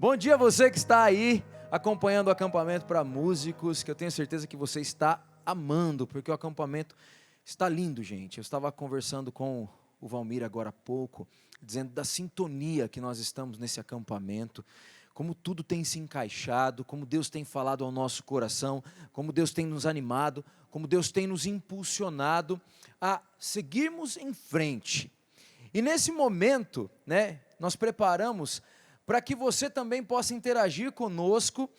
Bom dia a você que está aí acompanhando o acampamento para músicos, que eu tenho certeza que você está amando, porque o acampamento está lindo, gente. Eu estava conversando com o Valmir agora há pouco, dizendo da sintonia que nós estamos nesse acampamento, como tudo tem se encaixado, como Deus tem falado ao nosso coração, como Deus tem nos animado, como Deus tem nos impulsionado a seguirmos em frente. E nesse momento, nós preparamos para que você também possa interagir conosco,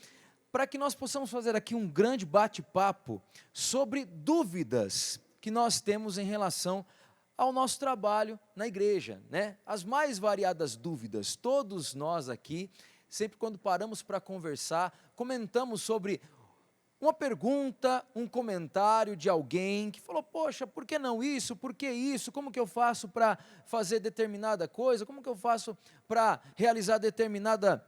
para que nós possamos fazer aqui um grande bate-papo sobre dúvidas que nós temos em relação ao nosso trabalho na igreja, As mais variadas dúvidas. Todos nós aqui, sempre quando paramos para conversar, comentamos sobre uma pergunta, um comentário de alguém que falou: poxa, por que não isso? Por que isso? Como que eu faço para fazer determinada coisa? Como que eu faço para realizar determinada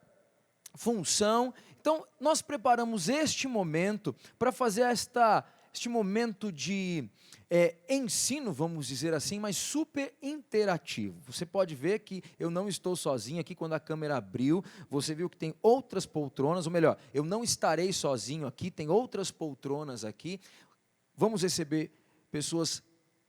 função? Então, nós preparamos este momento para fazer este momento de ensino, vamos dizer assim, mas super interativo. Você pode ver que eu não estou sozinho aqui. Quando a câmera abriu, você viu que tem outras poltronas, ou melhor, eu não estarei sozinho aqui, tem outras poltronas aqui. Vamos receber pessoas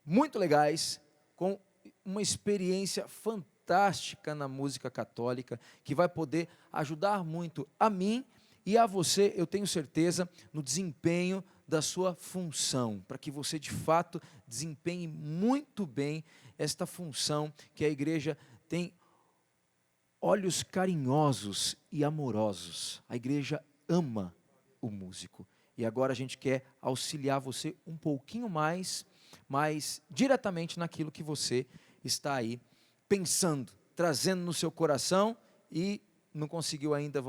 muito legais, com uma experiência fantástica na música católica, que vai poder ajudar muito a mim e a você, eu tenho certeza, no desempenho da sua função, para que você de fato desempenhe muito bem esta função que a igreja tem olhos carinhosos e amorosos. A igreja ama o músico. E agora a gente quer auxiliar você um pouquinho mais diretamente naquilo que você está aí pensando, trazendo no seu coração e não conseguiu ainda,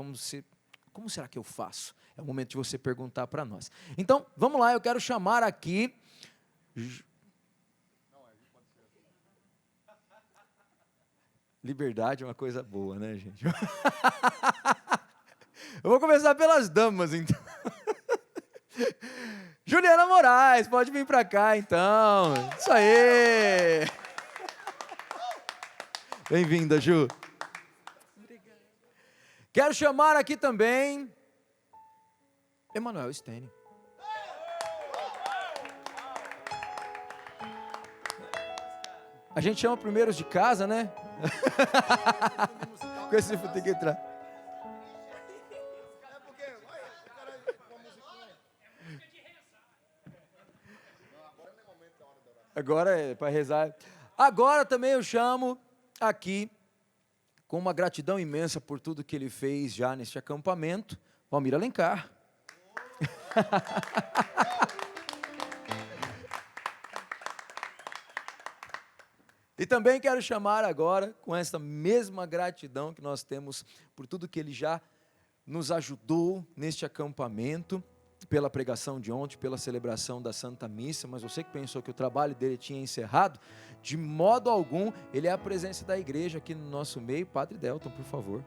como será que eu faço? É o momento de você perguntar para nós. Então, vamos lá, eu quero chamar aqui... Liberdade é uma coisa boa, né, gente? Eu vou começar pelas damas, então. Juliana Moraes, pode vir para cá, então. Isso aí! Bem-vinda, Ju. Obrigada. Quero chamar aqui também Emanuel Stene. A gente chama primeiros de casa, né? Com esse tem que entrar. Agora é para rezar. Agora também eu chamo aqui, com uma gratidão imensa por tudo que ele fez já neste acampamento, Valmir Alencar. E também quero chamar agora, com essa mesma gratidão que nós temos por tudo que ele já nos ajudou neste acampamento, pela pregação de ontem, pela celebração da Santa Missa, mas você que pensou que o trabalho dele tinha encerrado, de modo algum, ele é a presença da igreja aqui no nosso meio. Padre Delton, por favor.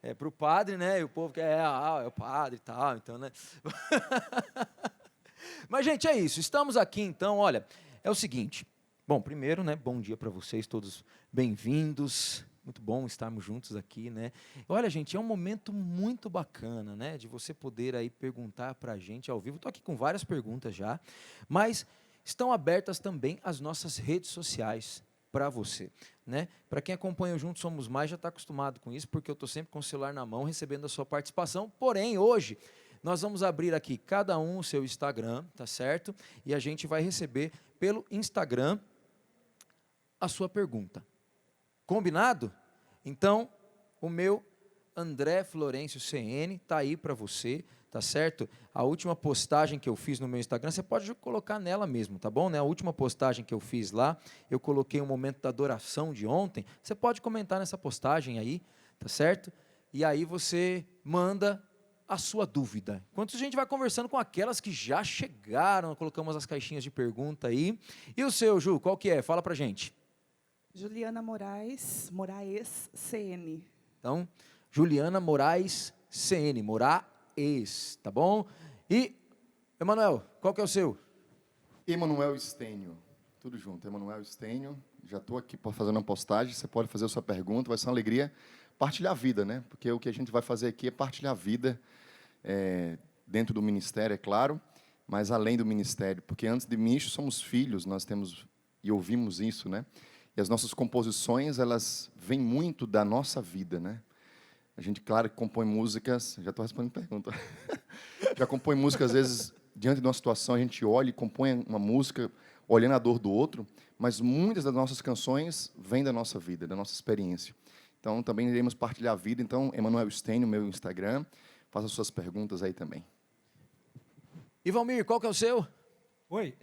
É para o padre, E o povo quer, é o padre e tal, então, Mas, gente, é isso. Estamos aqui, então, olha, é o seguinte. Bom, primeiro, bom dia para vocês, todos bem-vindos. Muito bom estarmos juntos aqui, Olha, gente, é um momento muito bacana, de você poder aí perguntar para a gente ao vivo. Estou aqui com várias perguntas já, mas estão abertas também as nossas redes sociais para você, Para quem acompanha o Juntos Somos Mais já está acostumado com isso, porque eu estou sempre com o celular na mão, recebendo a sua participação. Porém, hoje, nós vamos abrir aqui cada um o seu Instagram, tá certo? E a gente vai receber pelo Instagram a sua pergunta. Combinado? Então, o meu André Florencio CN está aí para você, tá certo? A última postagem que eu fiz no meu Instagram, você pode colocar nela mesmo, tá bom? A última postagem que eu fiz lá, eu coloquei um momento da adoração de ontem, você pode comentar nessa postagem aí, tá certo? E aí você manda a sua dúvida. Enquanto a gente vai conversando com aquelas que já chegaram, colocamos as caixinhas de pergunta aí. E o seu, Ju, qual que é? Fala pra gente. Juliana Moraes CN. Então, Juliana Moraes CN, Moraes, tá bom? E, Emanuel, qual que é o seu? Emanuel Estênio. Tudo junto, Emanuel Estênio. Já estou aqui fazendo uma postagem, você pode fazer a sua pergunta, vai ser uma alegria partilhar a vida, né? Porque o que a gente vai fazer aqui é partilhar a vida dentro do ministério, é claro, mas além do ministério, porque antes de ministro somos filhos, nós temos e ouvimos isso, né? E as nossas composições, elas vêm muito da nossa vida, né? A gente, claro, que compõe músicas, já estou respondendo pergunta, já compõe música, às vezes, diante de uma situação, a gente olha e compõe uma música olhando a dor do outro, mas muitas das nossas canções vêm da nossa vida, da nossa experiência. Então, também iremos partilhar a vida. Então, Emanuel Estênio, meu Instagram, faça suas perguntas aí também. E Valmir, qual que é o seu? Oi.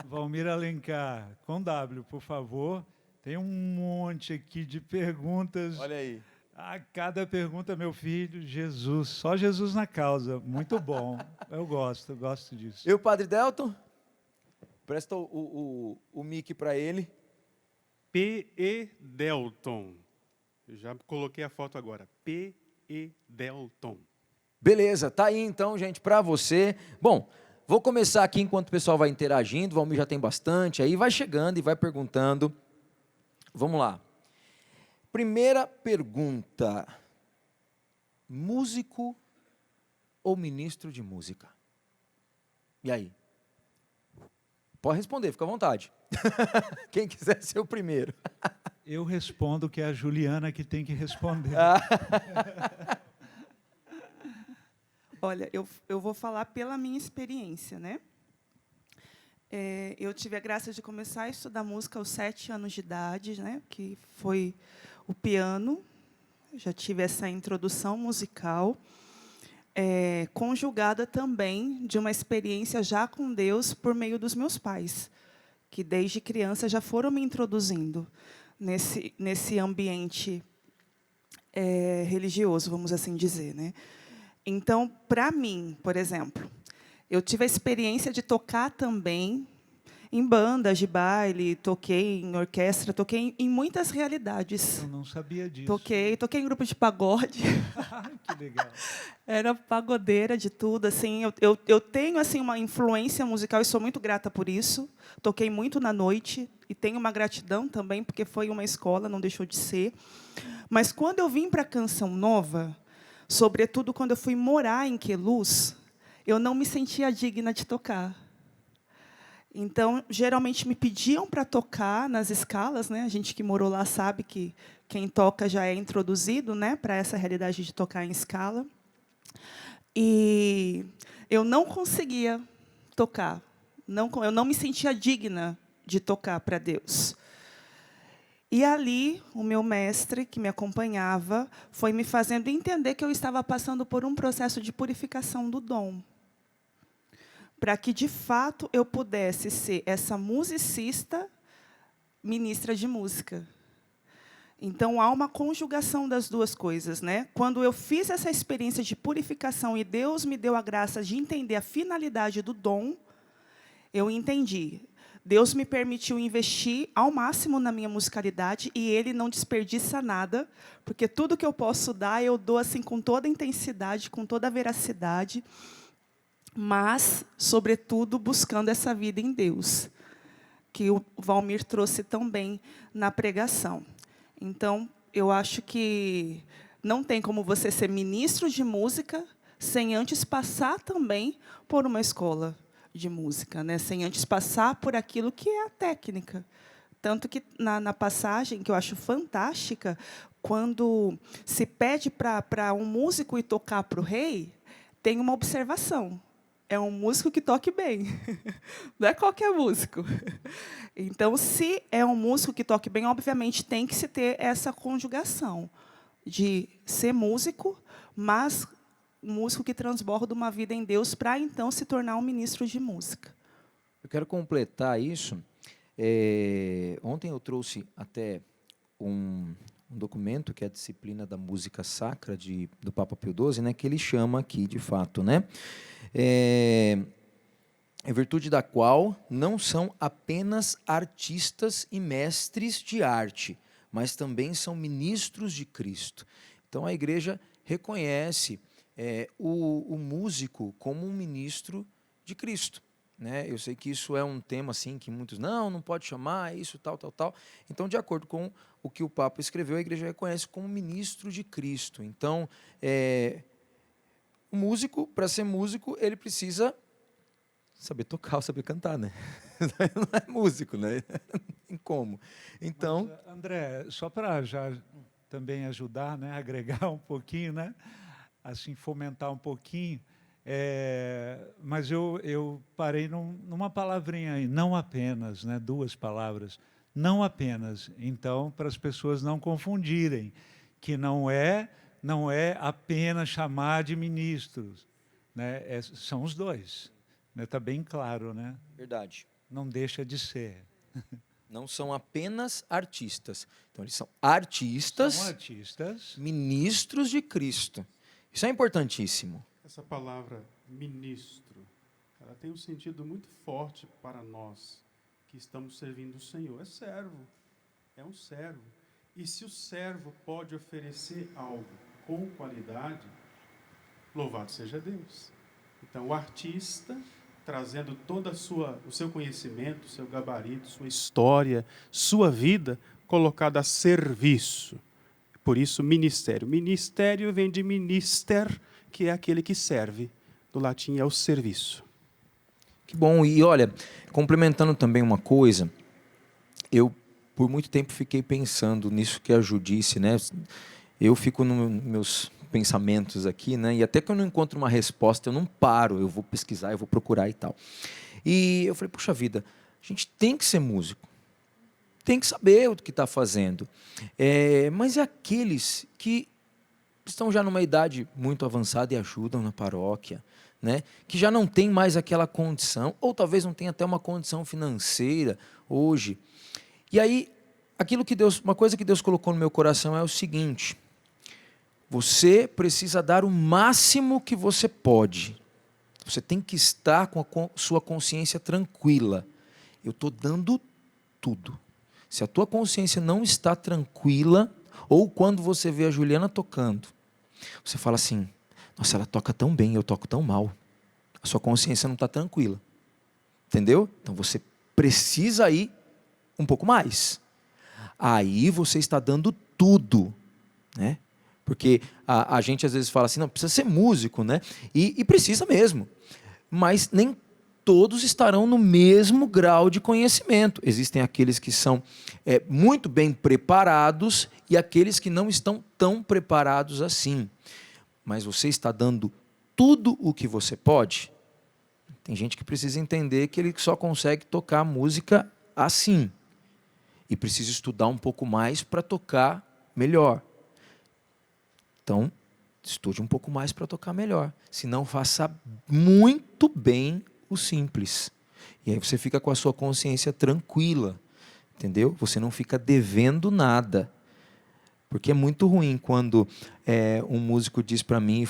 Valmir Alencar, com W, por favor. Tem um monte aqui de perguntas. Olha aí. A cada pergunta, meu filho, Jesus. Só Jesus na causa. Muito bom. Eu gosto disso. E o Padre Delton? Presta o mic para ele. P.E. Delton. Já coloquei a foto agora. P.E. Delton. Beleza, tá aí então, gente, para você. Bom, vou começar aqui enquanto o pessoal vai interagindo. O Valmir já tem bastante aí. Vai chegando e vai perguntando. Vamos lá. Primeira pergunta. Músico ou ministro de música? E aí? Pode responder, fica à vontade. Quem quiser ser o primeiro. Eu respondo que é a Juliana que tem que responder. Olha, eu vou falar pela minha experiência, né? Eu tive a graça de começar a estudar música aos 7 anos de idade, né? Que foi o piano. Já tive essa introdução musical, conjugada também de uma experiência já com Deus por meio dos meus pais, que desde criança já foram me introduzindo nesse ambiente religioso, vamos assim dizer, né? Então, para mim, por exemplo, eu tive a experiência de tocar também em bandas de baile, toquei em orquestra, toquei em muitas realidades. Eu não sabia disso. Toquei em grupo de pagode. Que legal. Era pagodeira de tudo, assim. Eu tenho assim uma influência musical e sou muito grata por isso. Toquei muito na noite e tenho uma gratidão também porque foi uma escola, não deixou de ser. Mas quando eu vim para a Canção Nova, sobretudo quando eu fui morar em Queluz, eu não me sentia digna de tocar. Então, geralmente me pediam para tocar nas escalas, né? A gente que morou lá sabe que quem toca já é introduzido, né, para essa realidade de tocar em escala. E eu não conseguia tocar. Eu não me sentia digna de tocar para Deus. E ali, o meu mestre, que me acompanhava, foi me fazendo entender que eu estava passando por um processo de purificação do dom, para que, de fato, eu pudesse ser essa musicista, ministra de música. Então, há uma conjugação das duas coisas, né? Quando eu fiz essa experiência de purificação e Deus me deu a graça de entender a finalidade do dom, eu entendi. Deus me permitiu investir ao máximo na minha musicalidade e Ele não desperdiça nada, porque tudo que eu posso dar, eu dou assim, com toda a intensidade, com toda a veracidade, mas, sobretudo, buscando essa vida em Deus, que o Valmir trouxe tão bem na pregação. Então, eu acho que não tem como você ser ministro de música sem antes passar também por uma escola de música, né? Sem antes passar por aquilo que é a técnica. Tanto que, na passagem, que eu acho fantástica, quando se pede para um músico ir tocar para o rei, tem uma observação. É um músico que toque bem. Não é qualquer músico. Então, se é um músico que toque bem, obviamente tem que se ter essa conjugação de ser músico, mas um músico que transborda uma vida em Deus para, então, se tornar um ministro de música. Eu quero completar isso. Ontem eu trouxe até um documento que é a disciplina da música sacra do Papa Pio XII, né, que ele chama aqui, de fato, né? Em virtude da qual não são apenas artistas e mestres de arte, mas também são ministros de Cristo. Então, a igreja reconhece o músico como um ministro de Cristo, né? Eu sei que isso é um tema assim que muitos não pode chamar, isso, tal, tal, tal. Então, de acordo com o que o Papa escreveu, a igreja reconhece como ministro de Cristo. Então, o músico, para ser músico, ele precisa saber tocar ou saber cantar, né? Não é músico, né? Não tem como. Então, Mas, André, só para já também ajudar, né, agregar um pouquinho, né, assim fomentar um pouquinho, mas eu parei numa palavrinha aí, não apenas, né, 2 palavras, não apenas. Então, para as pessoas não confundirem, que não é apenas chamar de ministros, né, são os 2, né, está bem claro, né? verdade. Não deixa de ser. Não são apenas artistas. Então, eles são artistas, São artistas. ministros de Cristo. Isso é importantíssimo. Essa palavra ministro, ela tem um sentido muito forte para nós que estamos servindo o Senhor. É servo, é um servo. E se o servo pode oferecer algo com qualidade, louvado seja Deus. Então, o artista, trazendo todo o seu conhecimento, seu gabarito, sua história, sua vida, colocada a serviço. Por isso, ministério. Ministério vem de minister, que é aquele que serve. Do latim é o serviço. Que bom. E olha, complementando também uma coisa, eu por muito tempo fiquei pensando nisso que a Ju disse, né? Eu fico nos meus pensamentos aqui, né? E até que eu não encontro uma resposta, eu não paro, eu vou pesquisar, eu vou procurar e tal. E eu falei, puxa vida, a gente tem que ser músico, tem que saber o que está fazendo. Mas é aqueles que estão já numa idade muito avançada e ajudam na paróquia, né? Que já não tem mais aquela condição, ou talvez não tenha até uma condição financeira hoje. E aí, uma coisa que Deus colocou no meu coração é o seguinte: você precisa dar o máximo que você pode. Você tem que estar com a sua consciência tranquila. Eu estou dando tudo. Se a tua consciência não está tranquila, ou quando você vê a Juliana tocando, você fala assim, nossa, ela toca tão bem, eu toco tão mal. A sua consciência não está tranquila. Entendeu? Então você precisa ir um pouco mais. Aí você está dando tudo, né? Porque a gente às vezes fala assim, não, precisa ser músico, né? E precisa mesmo. Mas nem todos estarão no mesmo grau de conhecimento. Existem aqueles que são muito bem preparados e aqueles que não estão tão preparados assim. Mas você está dando tudo o que você pode? Tem gente que precisa entender que ele só consegue tocar música assim. E precisa estudar um pouco mais para tocar melhor. Então, estude um pouco mais para tocar melhor. Se não, faça muito bem o simples. E aí você fica com a sua consciência tranquila. Entendeu? Você não fica devendo nada. Porque é muito ruim quando um músico diz para mim,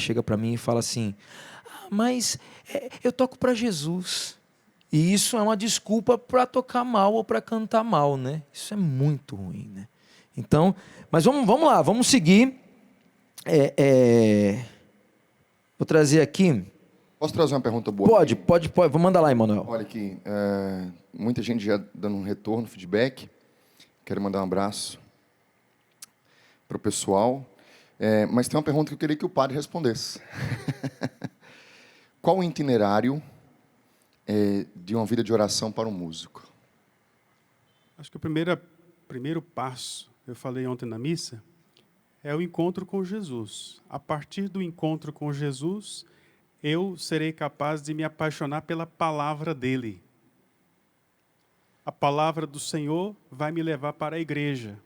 chega para mim e fala assim, mas eu toco para Jesus. E isso é uma desculpa para tocar mal ou para cantar mal, né? Isso é muito ruim, né? Então, mas vamos lá, vamos seguir. Vou trazer aqui. Posso trazer uma pergunta boa? Pode. Vou mandar lá, Emanuel. Olha aqui, muita gente já dando um retorno, feedback. Quero mandar um abraço para o pessoal. Mas tem uma pergunta que eu queria que o padre respondesse. Qual o itinerário de uma vida de oração para um músico? Acho que o primeiro passo, eu falei ontem na missa, é o encontro com Jesus. A partir do encontro com Jesus, eu serei capaz de me apaixonar pela palavra dele. A palavra do Senhor vai me levar para a igreja.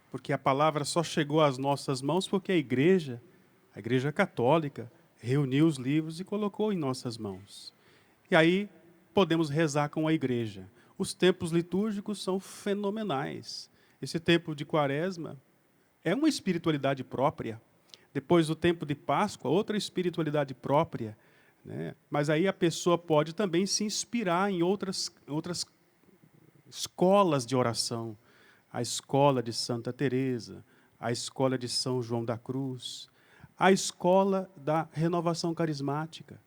Porque a palavra só chegou às nossas mãos porque a igreja católica, reuniu os livros e colocou em nossas mãos. E aí podemos rezar com a igreja. Os tempos litúrgicos são fenomenais. Esse tempo de Quaresma é uma espiritualidade própria. Depois do tempo de Páscoa, outra espiritualidade própria, né? Mas aí a pessoa pode também se inspirar em outras escolas de oração. A escola de Santa Teresa, a escola de São João da Cruz, a escola da renovação carismática.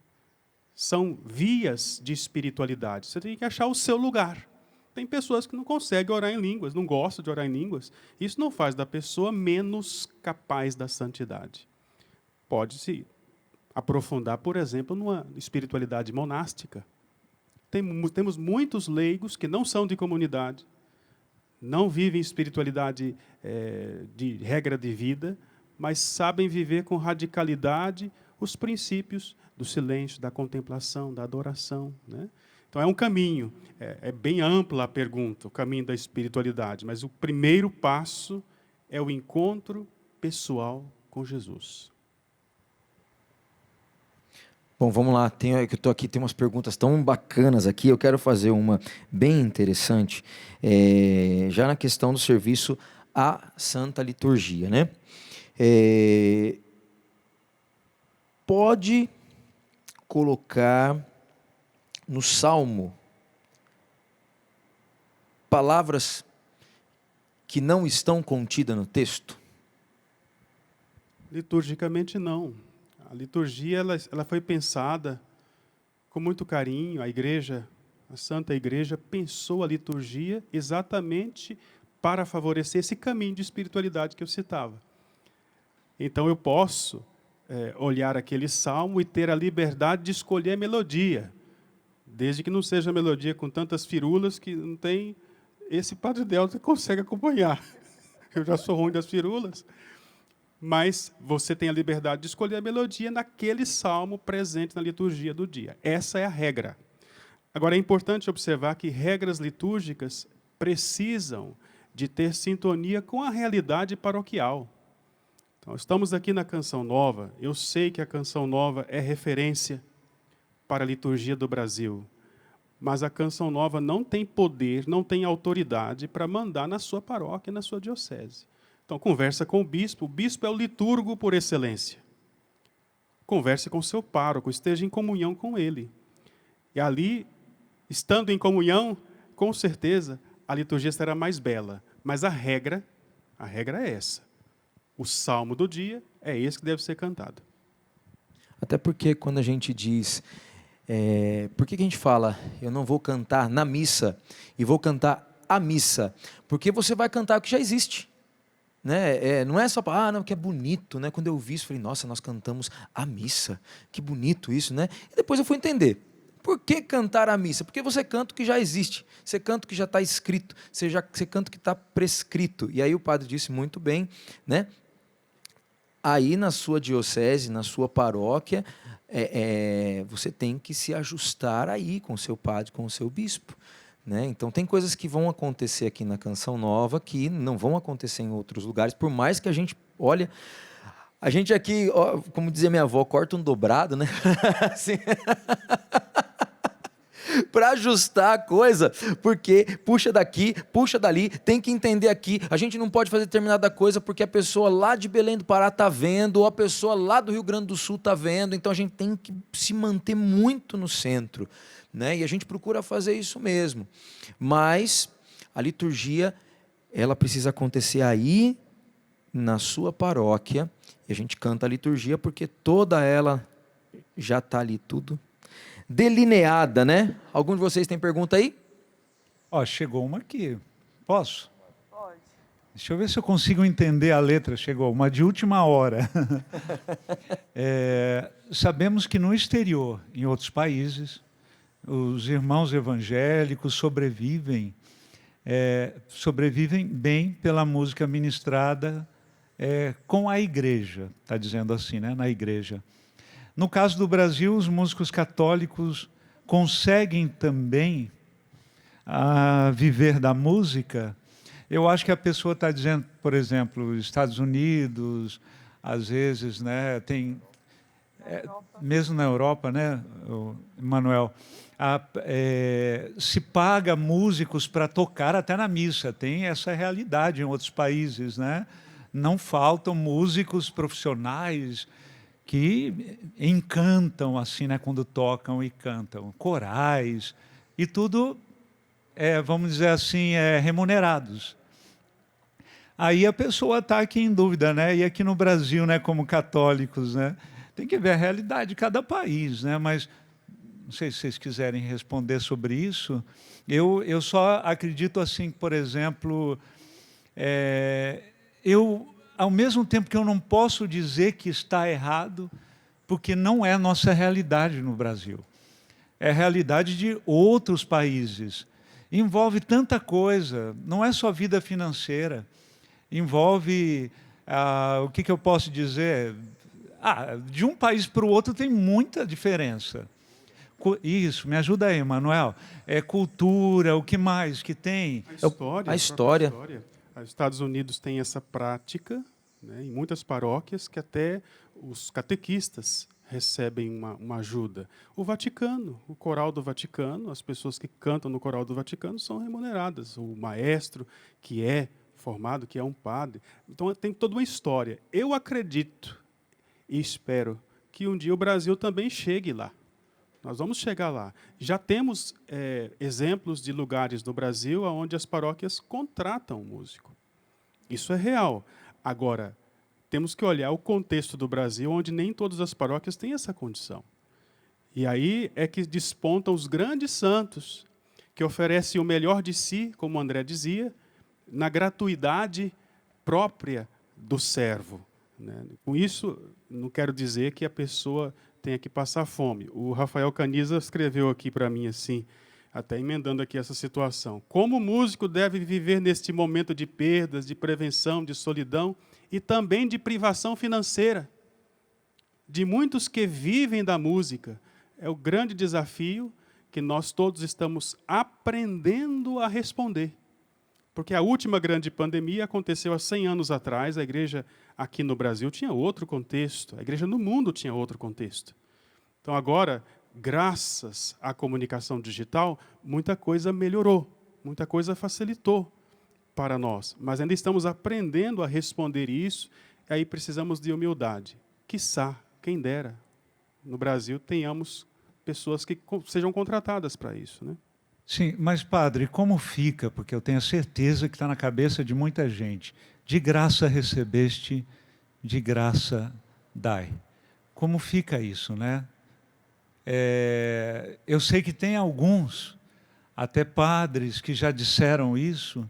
São vias de espiritualidade. Você tem que achar o seu lugar. Tem pessoas que não conseguem orar em línguas, não gostam de orar em línguas. Isso não faz da pessoa menos capaz da santidade. Pode-se aprofundar, por exemplo, numa espiritualidade monástica. Temos muitos leigos que não são de comunidade, não vivem espiritualidade de regra de vida, mas sabem viver com radicalidade os princípios do silêncio, da contemplação, da adoração, né? Então, é um caminho. É bem ampla a pergunta, o caminho da espiritualidade, mas o primeiro passo é o encontro pessoal com Jesus. Bom, vamos lá. Eu estou aqui, tem umas perguntas tão bacanas aqui. Eu quero fazer uma bem interessante, já na questão do serviço à Santa Liturgia, né? Pode colocar no Salmo palavras que não estão contidas no texto? Liturgicamente, não. A liturgia ela foi pensada com muito carinho. A Santa Igreja, pensou a liturgia exatamente para favorecer esse caminho de espiritualidade que eu citava. Então, eu posso olhar aquele salmo e ter a liberdade de escolher a melodia, desde que não seja melodia com tantas firulas que não tem... Esse Padre Delta consegue acompanhar. Eu já sou ruim das firulas. Mas você tem a liberdade de escolher a melodia naquele salmo presente na liturgia do dia. Essa é a regra. Agora, é importante observar que regras litúrgicas precisam de ter sintonia com a realidade paroquial. Então, estamos aqui na Canção Nova. Eu sei que a Canção Nova é referência para a liturgia do Brasil. Mas a Canção Nova não tem poder, não tem autoridade para mandar na sua paróquia, na sua diocese. Então, conversa com o bispo é o liturgo por excelência. Converse com o seu pároco, esteja em comunhão com ele. E ali, estando em comunhão, com certeza, a liturgia será mais bela. Mas a regra é essa. O salmo do dia é esse que deve ser cantado. Até porque quando a gente diz... por que a gente fala, eu não vou cantar na missa e vou cantar a missa? Porque você vai cantar o que já existe. Né? Não é só para, não, que é bonito, né? Quando eu vi isso, falei, nossa, nós cantamos a missa, que bonito isso, né? E depois eu fui entender, por que cantar a missa? Porque você canta o que já existe, você canta o que já está escrito, você canta o que está prescrito. E aí o padre disse muito bem, né? Aí na sua diocese, na sua paróquia, você tem que se ajustar aí com o seu padre, com o seu bispo. Né? Então, tem coisas que vão acontecer aqui na Canção Nova que não vão acontecer em outros lugares, por mais que a gente, olha, a gente aqui, ó, como dizia minha avó, corta um dobrado, né? Assim, para ajustar a coisa, porque puxa daqui, puxa dali, tem que entender aqui, a gente não pode fazer determinada coisa porque a pessoa lá de Belém do Pará está vendo, ou a pessoa lá do Rio Grande do Sul está vendo, então a gente tem que se manter muito no centro. Né? E a gente procura fazer isso mesmo. Mas a liturgia, ela precisa acontecer aí, na sua paróquia, e a gente canta a liturgia porque toda ela já está ali tudo delineada, né? Algum de vocês tem pergunta aí? Ó, chegou uma aqui. Posso? Pode. Deixa eu ver se eu consigo entender a letra. Chegou uma de última hora. Sabemos que no exterior, em outros países, os irmãos evangélicos sobrevivem bem pela música ministrada com a igreja, está dizendo assim, né? Na igreja. No caso do Brasil, os músicos católicos conseguem também viver da música. Eu acho que a pessoa está dizendo, por exemplo, Estados Unidos, às vezes, né, tem... mesmo na Europa, né, Manuel, se paga músicos para tocar até na missa. Tem essa realidade em outros países, né? Não faltam músicos profissionais que encantam assim, né, quando tocam e cantam, corais e tudo, vamos dizer assim, remunerados. Aí a pessoa está aqui em dúvida, né? E aqui no Brasil, né, como católicos, né, tem que ver a realidade de cada país, né? Mas não sei se vocês quiserem responder sobre isso. Eu só acredito assim, por exemplo, ao mesmo tempo que eu não posso dizer que está errado, porque não é a nossa realidade no Brasil. É a realidade de outros países. Envolve tanta coisa, não é só vida financeira. Envolve, o que eu posso dizer? De um país para o outro tem muita diferença. Isso, me ajuda aí, Manuel. É cultura, o que mais que tem? A história. Os Estados Unidos têm essa prática, né, em muitas paróquias, que até os catequistas recebem uma ajuda. O Vaticano, o coral do Vaticano, as pessoas que cantam no coral do Vaticano são remuneradas. O maestro, que é formado, que é um padre. Então, tem toda uma história. Eu acredito e espero que um dia o Brasil também chegue lá. Nós vamos chegar lá. Já temos exemplos de lugares no Brasil onde as paróquias contratam um músico. Isso é real. Agora, temos que olhar o contexto do Brasil, onde nem todas as paróquias têm essa condição. E aí é que despontam os grandes santos, que oferecem o melhor de si, como o André dizia, na gratuidade própria do servo, né? Com isso, não quero dizer que a pessoa tenha que passar fome. O Rafael Caniza escreveu aqui para mim assim, até emendando aqui essa situação. Como o músico deve viver neste momento de perdas, de prevenção, de solidão e também de privação financeira? De muitos que vivem da música. É o grande desafio que nós todos estamos aprendendo a responder. Porque a última grande pandemia aconteceu há 100 anos atrás, a igreja aqui no Brasil tinha outro contexto, a igreja no mundo tinha outro contexto. Então agora, graças à comunicação digital, muita coisa melhorou, muita coisa facilitou para nós, mas ainda estamos aprendendo a responder isso, e aí precisamos de humildade. Quiçá, quem dera, no Brasil tenhamos pessoas que sejam contratadas para isso, né? Sim, mas, padre, como fica? Porque eu tenho certeza que está na cabeça de muita gente. De graça recebeste, de graça dai. Como fica isso, né? Eu sei que tem alguns, até padres, que já disseram isso,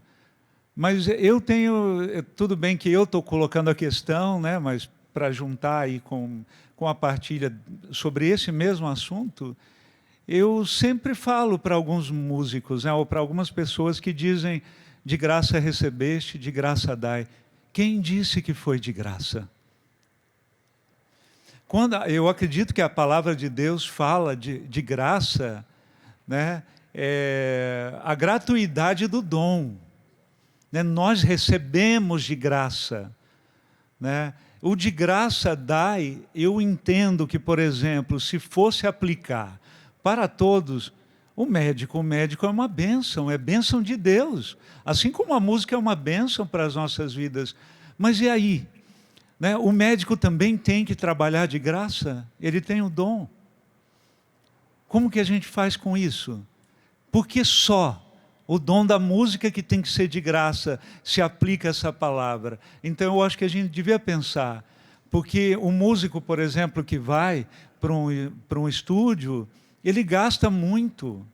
mas eu tenho... Tudo bem que eu estou colocando a questão, né? Mas para juntar aí com a partilha sobre esse mesmo assunto... Eu sempre falo para alguns músicos, né, ou para algumas pessoas que dizem de graça recebeste, de graça dai. Quem disse que foi de graça? Eu acredito que a palavra de Deus fala de graça, né, a gratuidade do dom. Né, nós recebemos de graça. Né? O de graça dai, eu entendo que, por exemplo, se fosse aplicar para todos, o médico é uma bênção, é bênção de Deus. Assim como a música é uma bênção para as nossas vidas. Mas e aí? Né? O médico também tem que trabalhar de graça? Ele tem o dom. Como que a gente faz com isso? Porque só o dom da música que tem que ser de graça se aplica essa palavra. Então eu acho que a gente devia pensar, porque o músico, por exemplo, que vai para um estúdio, ele gasta muito.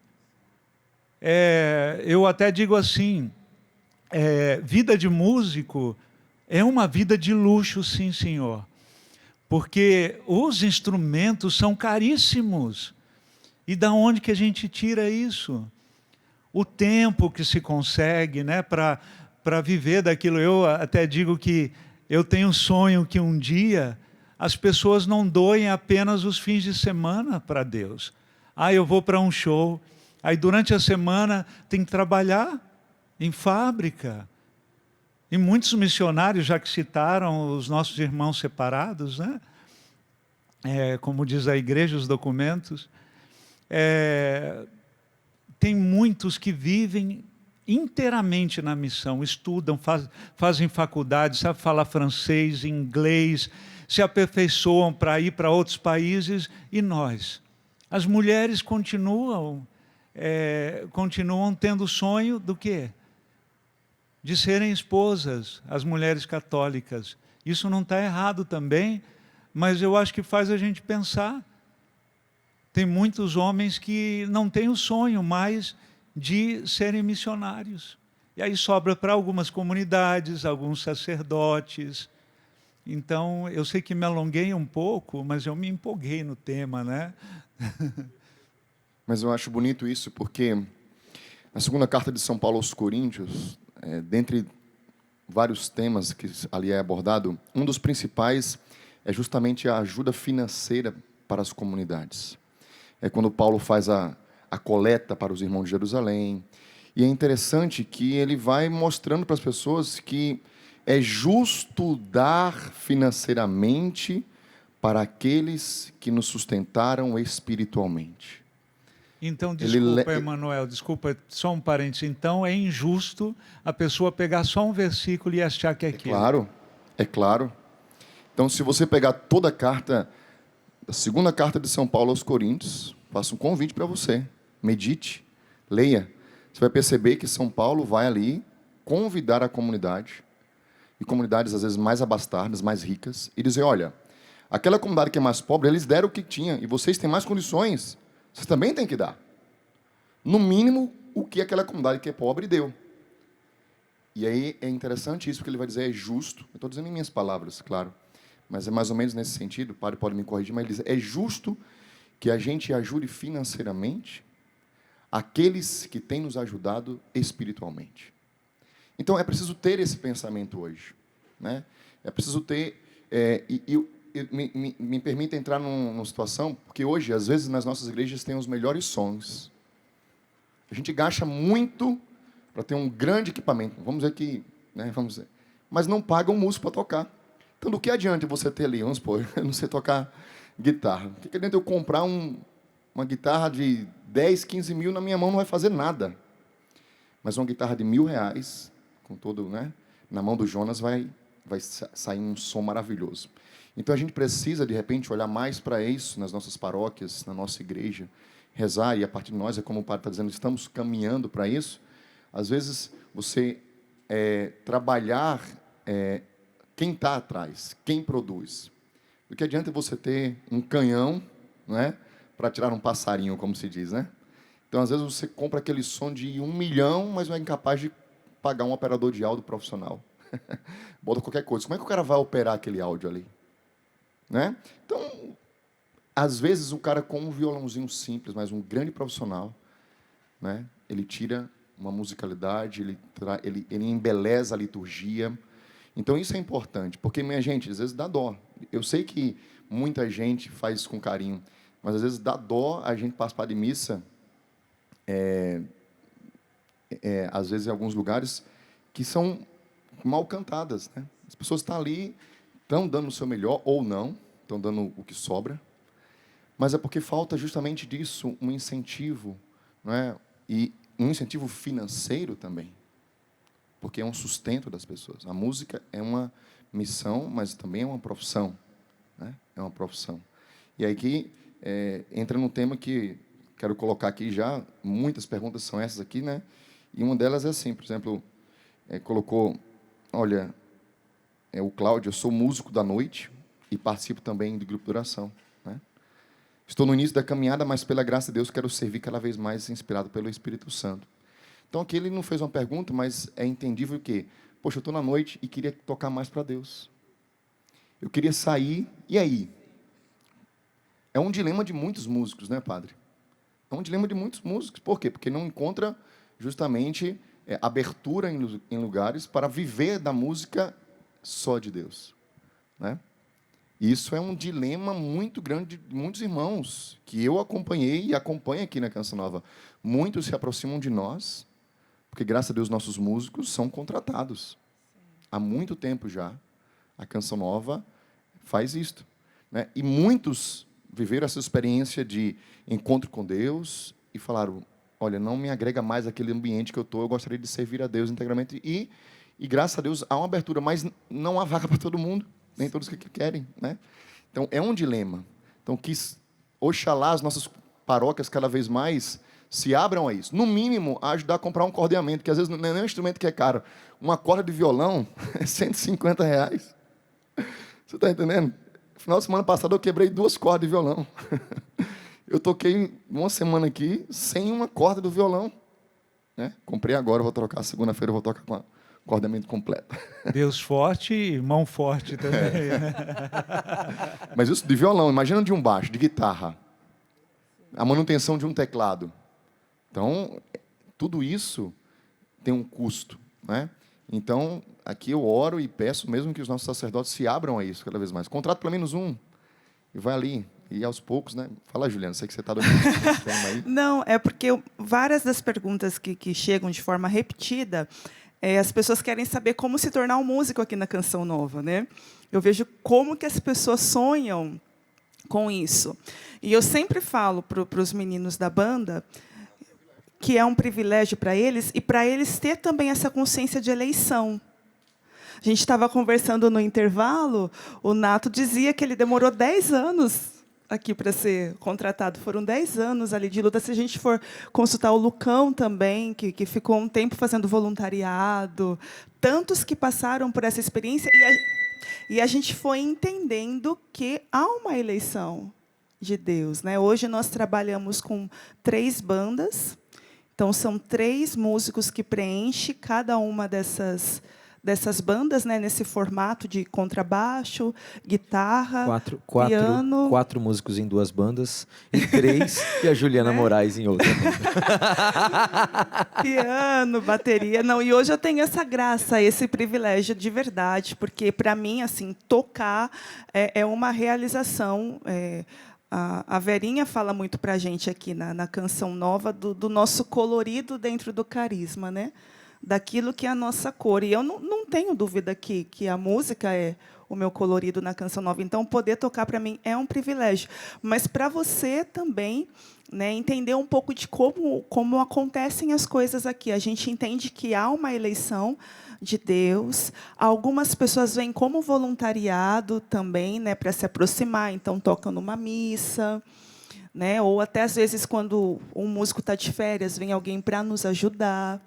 Eu até digo assim, vida de músico é uma vida de luxo, sim, senhor. Porque os instrumentos são caríssimos. E da onde que a gente tira isso? O tempo que se consegue, né, para viver daquilo. Eu até digo que eu tenho um sonho que um dia as pessoas não doem apenas os fins de semana para Deus. Eu vou para um show, aí durante a semana tem que trabalhar em fábrica. E muitos missionários, já que citaram os nossos irmãos separados, né? Como diz a igreja, os documentos, tem muitos que vivem inteiramente na missão, estudam, fazem faculdade, sabem falar francês, inglês, se aperfeiçoam para ir para outros países, e nós? As mulheres continuam tendo o sonho do quê? De serem esposas, as mulheres católicas. Isso não está errado também, mas eu acho que faz a gente pensar. Tem muitos homens que não têm o sonho mais de serem missionários. E aí sobra para algumas comunidades, alguns sacerdotes. Então, eu sei que me alonguei um pouco, mas eu me empolguei no tema, né? Mas eu acho bonito isso, porque na segunda carta de São Paulo aos Coríntios, dentre vários temas que ali é abordado, um dos principais é justamente a ajuda financeira para as comunidades. É quando Paulo faz a coleta para os irmãos de Jerusalém. E é interessante que ele vai mostrando para as pessoas que é justo dar financeiramente para aqueles que nos sustentaram espiritualmente. Então, desculpa, Emanuel, desculpa, só um parênteses. Então, é injusto a pessoa pegar só um versículo e achar que é aquilo. Claro, é claro. Então, se você pegar toda a carta, a segunda carta de São Paulo aos Coríntios, faço um convite para você. Medite, leia. Você vai perceber que São Paulo vai ali convidar a comunidade, e comunidades às vezes mais abastadas, mais ricas, e dizer, olha, aquela comunidade que é mais pobre, eles deram o que tinha, e vocês têm mais condições, vocês também têm que dar. No mínimo, o que aquela comunidade que é pobre deu. E aí é interessante isso, porque ele vai dizer, é justo, eu estou dizendo em minhas palavras, claro, mas é mais ou menos nesse sentido, o padre pode me corrigir, mas ele diz, é justo que a gente ajude financeiramente aqueles que têm nos ajudado espiritualmente. Então, é preciso ter esse pensamento hoje. Né? É preciso ter... me permita entrar numa situação, porque hoje, às vezes, nas nossas igrejas, tem os melhores sons. A gente gasta muito para ter um grande equipamento. Vamos dizer que... Né, vamos dizer, mas não paga um músico para tocar. Então, do que adianta você ter ali, vamos supor, eu não sei tocar guitarra. O que adianta eu comprar uma guitarra de 10, 15 mil, na minha mão não vai fazer nada. Mas uma guitarra de R$1.000, com todo, né, na mão do Jonas, vai sair um som maravilhoso. Então, a gente precisa, de repente, olhar mais para isso nas nossas paróquias, na nossa igreja, rezar, e a partir de nós, é como o padre está dizendo, estamos caminhando para isso. Às vezes, você trabalhar quem está atrás, quem produz. Do que adianta você ter um canhão, né, para tirar um passarinho, como se diz, né? Então, às vezes, você compra aquele som de 1 milhão, mas não é incapaz de pagar um operador de áudio profissional. Bota qualquer coisa. Como é que o cara vai operar aquele áudio ali? Né? Então, às vezes, o cara com um violãozinho simples, mas um grande profissional, né, ele tira uma musicalidade, ele embeleza a liturgia. Então, isso é importante, porque, minha gente, às vezes dá dó. Eu sei que muita gente faz isso com carinho, mas, às vezes, dá dó a gente participar de missa, às vezes, em alguns lugares, que são mal cantadas. Né? As pessoas estão ali, estão dando o seu melhor, ou não, estão dando o que sobra, mas é porque falta justamente disso um incentivo, não é? E um incentivo financeiro também, porque é um sustento das pessoas. A música é uma missão, mas também é uma profissão. Né? É uma profissão. E aí que entra num tema que quero colocar aqui já, muitas perguntas são essas aqui, né? E uma delas é assim, por exemplo, colocou, olha, o Cláudio, eu sou músico da noite e participo também do grupo de oração. Né? Estou no início da caminhada, mas pela graça de Deus quero servir cada vez mais inspirado pelo Espírito Santo. Então aqui ele não fez uma pergunta, mas é entendível que, poxa, eu estou na noite e queria tocar mais para Deus. Eu queria sair, e aí? É um dilema de muitos músicos, né, padre? É um dilema de muitos músicos. Por quê? Porque não encontra justamente abertura em lugares para viver da música só de Deus. Né? Isso é um dilema muito grande de muitos irmãos, que eu acompanhei e acompanho aqui na Canção Nova. Muitos se aproximam de nós, porque, graças a Deus, nossos músicos são contratados. Há muito tempo já, a Canção Nova faz isto. Né? E muitos viveram essa experiência de encontro com Deus e falaram, olha, não me agrega mais aquele ambiente que eu estou, eu gostaria de servir a Deus integralmente. E graças a Deus, há uma abertura, mas não há vaga para todo mundo, nem todos que querem. Né? Então, é um dilema. Então, que, oxalá, as nossas paróquias cada vez mais se abram a isso. No mínimo, a ajudar a comprar um cordeamento, que às vezes não é nem um instrumento que é caro. Uma corda de violão é R$150. Você está entendendo? No final de semana passada, eu quebrei 2 cordas de violão. Eu toquei uma semana aqui sem uma corda do violão. Né? Comprei agora, vou trocar. Segunda-feira eu vou tocar com acordamento completo. Deus forte e mão forte também. Né? Mas isso de violão, imagina de um baixo, de guitarra. A manutenção de um teclado. Então, tudo isso tem um custo. Né? Então, aqui eu oro e peço mesmo que os nossos sacerdotes se abram a isso cada vez mais. Contrato pelo menos um e vai ali. E aos poucos, né? Fala, Juliana, sei que você está dominando esse tema aí. Não, é porque várias das perguntas que chegam de forma repetida, as pessoas querem saber como se tornar um músico aqui na Canção Nova, né? Eu vejo como que as pessoas sonham com isso. E eu sempre falo para os meninos da banda que é um privilégio para eles e para eles ter também essa consciência de eleição. A gente estava conversando no intervalo, o Nato dizia que ele demorou 10 anos aqui para ser contratado. Foram 10 anos ali de luta. Se a gente for consultar o Lucão também, que ficou um tempo fazendo voluntariado, tantos que passaram por essa experiência, e a gente foi entendendo que há uma eleição de Deus. Né? Hoje nós trabalhamos com 3 bandas, então são 3 músicos que preenchem cada uma dessas bandas, né, nesse formato de contrabaixo, guitarra, piano. 4 músicos em 2 bandas, e 3, e a Juliana Moraes em outra banda. Piano, bateria. Não, e hoje eu tenho essa graça, esse privilégio de verdade, porque, para mim, assim, tocar é uma realização. A Verinha fala muito para a gente aqui na Canção Nova do nosso colorido dentro do carisma, né? Daquilo que é a nossa cor. E eu não tenho dúvida que a música é o meu colorido na Canção Nova. Então, poder tocar, para mim, é um privilégio. Mas, para você também, né, entender um pouco de como acontecem as coisas aqui. A gente entende que há uma eleição de Deus. Algumas pessoas vêm como voluntariado também, né, para se aproximar. Então, tocam numa missa. Né, ou até, às vezes, quando um músico está de férias, vem alguém para nos ajudar.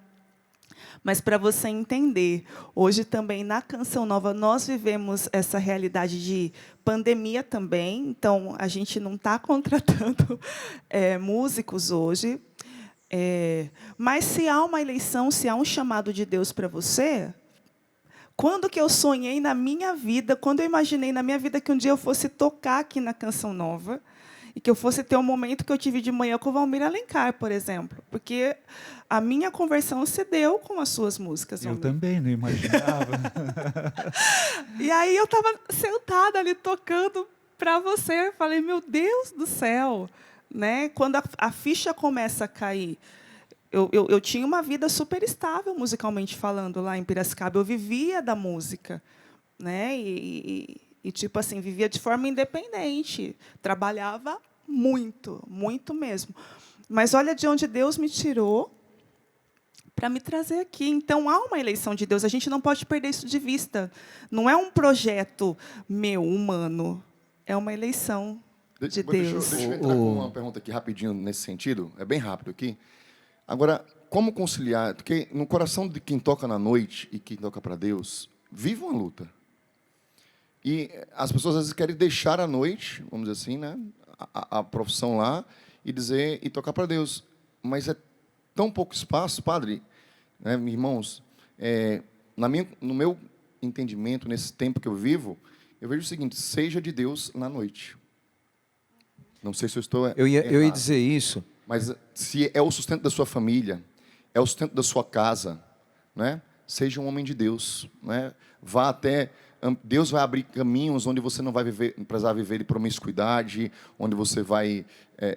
Mas, para você entender, hoje também na Canção Nova nós vivemos essa realidade de pandemia também, então a gente não está contratando músicos hoje. Mas se há uma eleição, se há um chamado de Deus para você, quando que eu sonhei na minha vida, quando eu imaginei na minha vida que um dia eu fosse tocar aqui na Canção Nova, e que eu fosse ter um momento que eu tive de manhã com o Valmir Alencar, por exemplo. Porque a minha conversão se deu com as suas músicas, Valmir. Eu também não imaginava. E aí eu estava sentada ali tocando para você. Falei, meu Deus do céu. Né? Quando a ficha começa a cair, eu tinha uma vida super estável, musicalmente falando, lá em Piracicaba. Eu vivia da música. Né? E, tipo assim, vivia de forma independente. Trabalhava muito, muito mesmo. Mas olha de onde Deus me tirou para me trazer aqui. Então, há uma eleição de Deus. A gente não pode perder isso de vista. Não é um projeto meu, humano. É uma eleição de Deus. Deixa eu entrar com uma pergunta aqui rapidinho nesse sentido. É bem rápido aqui. Agora, como conciliar? Porque no coração de quem toca na noite e quem toca para Deus, vive uma luta. E as pessoas, às vezes, querem deixar a noite, vamos dizer assim, né, a profissão lá, e tocar para Deus. Mas é tão pouco espaço, padre, né, irmãos, no meu entendimento, nesse tempo que eu vivo, eu vejo o seguinte: seja de Deus na noite. Não sei se eu estou eu ia dizer isso. Mas se é o sustento da sua família, é o sustento da sua casa, né, seja um homem de Deus. Né, vá até... Deus vai abrir caminhos onde você não vai precisar viver de promiscuidade, onde você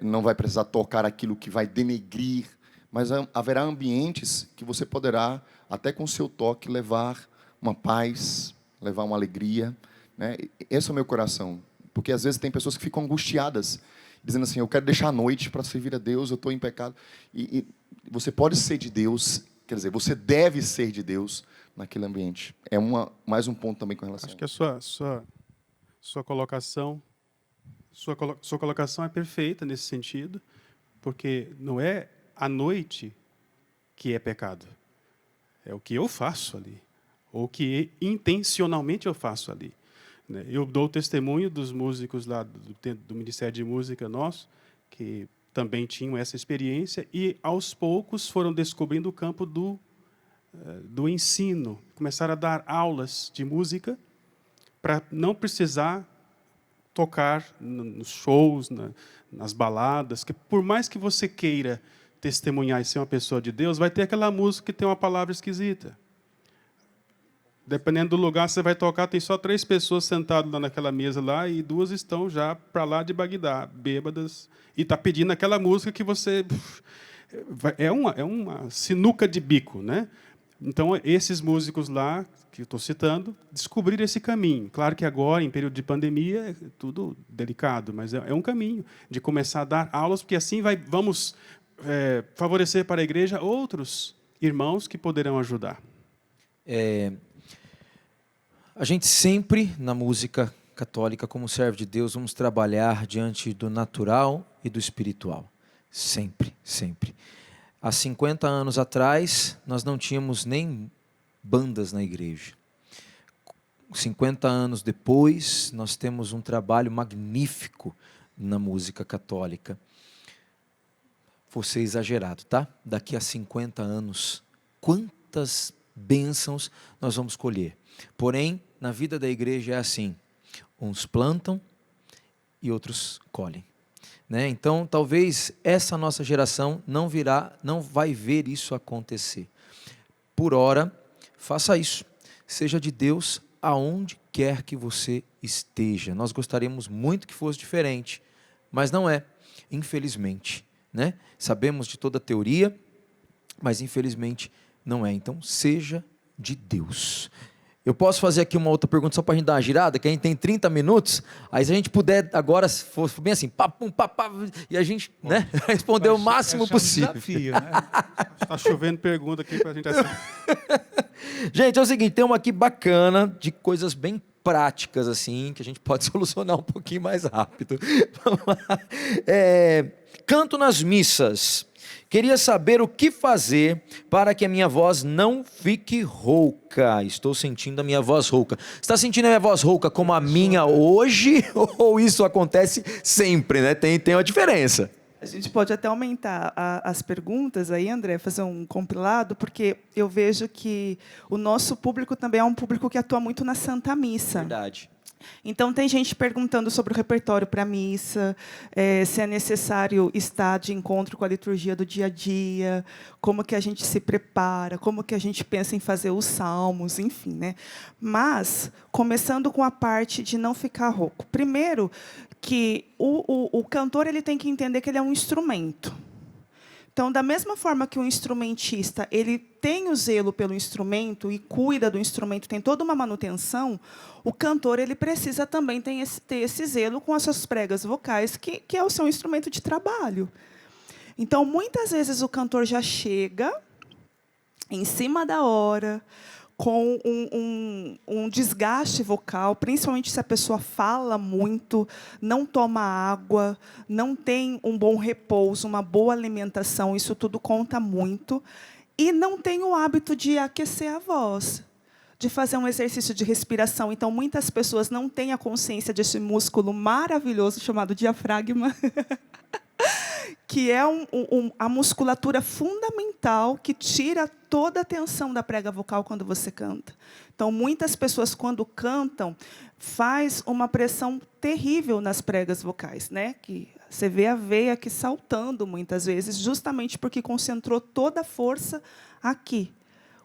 não vai precisar tocar aquilo que vai denegrir, mas haverá ambientes que você poderá, até com o seu toque, levar uma paz, levar uma alegria. Né? Esse é o meu coração, porque às vezes tem pessoas que ficam angustiadas, dizendo assim: eu quero deixar a noite para servir a Deus, eu estou em pecado. E você pode ser de Deus, quer dizer, você deve ser de Deus naquele ambiente. É mais um ponto também com relação. Acho que a sua colocação é perfeita nesse sentido, porque não é a noite que é pecado, é o que eu faço ali, ou o que intencionalmente eu faço ali. Eu dou testemunho dos músicos lá do Ministério de Música nosso, que também tinham essa experiência, e, aos poucos, foram descobrindo o campo do ensino. Começaram a dar aulas de música para não precisar tocar nos shows, nas baladas, que por mais que você queira testemunhar e ser uma pessoa de Deus, vai ter aquela música que tem uma palavra esquisita. Dependendo do lugar, você vai tocar, tem só 3 pessoas sentadas lá naquela mesa lá e 2 estão já para lá de Bagdá, bêbadas, e está pedindo aquela música que você... É uma sinuca de bico, né? Então, esses músicos lá, que eu estou citando, descobriram esse caminho. Claro que agora, em período de pandemia, é tudo delicado, mas é um caminho de começar a dar aulas, porque assim vamos favorecer para a igreja outros irmãos que poderão ajudar. A gente sempre, na música católica, como servo de Deus, vamos trabalhar diante do natural e do espiritual. Sempre, sempre. Há 50 anos atrás, nós não tínhamos nem bandas na igreja. 50 anos depois, nós temos um trabalho magnífico na música católica. Vou ser exagerado, tá? Daqui a 50 anos, quantas bênçãos nós vamos colher. Porém, na vida da igreja é assim, uns plantam e outros colhem. Né? Então, talvez essa nossa geração não vai ver isso acontecer. Por ora, faça isso. Seja de Deus aonde quer que você esteja. Nós gostaríamos muito que fosse diferente, mas não é, infelizmente. Né? Sabemos de toda a teoria, mas infelizmente não é. Então, seja de Deus. Eu posso fazer aqui uma outra pergunta só para a gente dar uma girada, que a gente tem 30 minutos, aí se a gente puder agora, se for bem assim, papum, papá, e a gente responder o máximo possível. Desafio, né? Está chovendo pergunta aqui para a gente assistir. Gente, é o seguinte, tem uma aqui bacana, de coisas bem práticas, assim, que a gente pode solucionar um pouquinho mais rápido. Vamos lá. Canto nas missas. Queria saber o que fazer para que a minha voz não fique rouca. Estou sentindo a minha voz rouca. Você está sentindo a minha voz rouca como a minha hoje? Ou isso acontece sempre, né? Tem uma diferença. A gente pode até aumentar as perguntas aí, André, fazer um compilado, porque eu vejo que o nosso público também é um público que atua muito na Santa Missa. Verdade. Então, tem gente perguntando sobre o repertório para a missa, se é necessário estar de encontro com a liturgia do dia a dia, como que a gente se prepara, como que a gente pensa em fazer os salmos, enfim. Né? Mas, começando com a parte de não ficar rouco. Primeiro, que o cantor ele tem que entender que ele é um instrumento. Então, da mesma forma que o instrumentista ele tem o zelo pelo instrumento e cuida do instrumento, tem toda uma manutenção, o cantor ele precisa também ter esse zelo com as suas pregas vocais, que é o seu instrumento de trabalho. Então, muitas vezes o cantor já chega em cima da hora, com um desgaste vocal, principalmente se a pessoa fala muito, não toma água, não tem um bom repouso, uma boa alimentação, isso tudo conta muito, e não tem o hábito de aquecer a voz, de fazer um exercício de respiração. Então, muitas pessoas não têm a consciência desse músculo maravilhoso chamado diafragma, que é a musculatura fundamental que tira toda a tensão da prega vocal quando você canta. Então, muitas pessoas, quando cantam, faz uma pressão terrível nas pregas vocais, né? Que você vê a veia aqui saltando, muitas vezes, justamente porque concentrou toda a força aqui.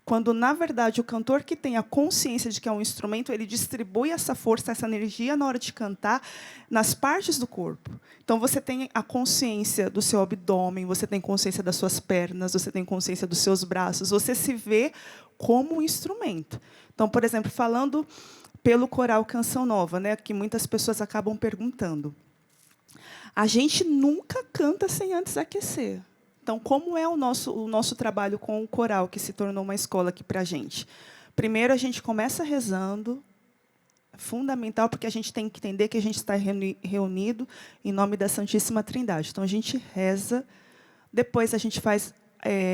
Quando, na verdade, o cantor que tem a consciência de que é um instrumento, ele distribui essa força, essa energia na hora de cantar nas partes do corpo. Então, você tem a consciência do seu abdômen, você tem consciência das suas pernas, você tem consciência dos seus braços, você se vê como um instrumento. Então, por exemplo, falando pelo coral Canção Nova, né, que muitas pessoas acabam perguntando. A gente nunca canta sem antes aquecer. Então, como é o nosso trabalho com o coral, que se tornou uma escola aqui para a gente? Primeiro, a gente começa rezando, fundamental, porque a gente tem que entender que a gente está reunido em nome da Santíssima Trindade. Então, a gente reza, depois a gente faz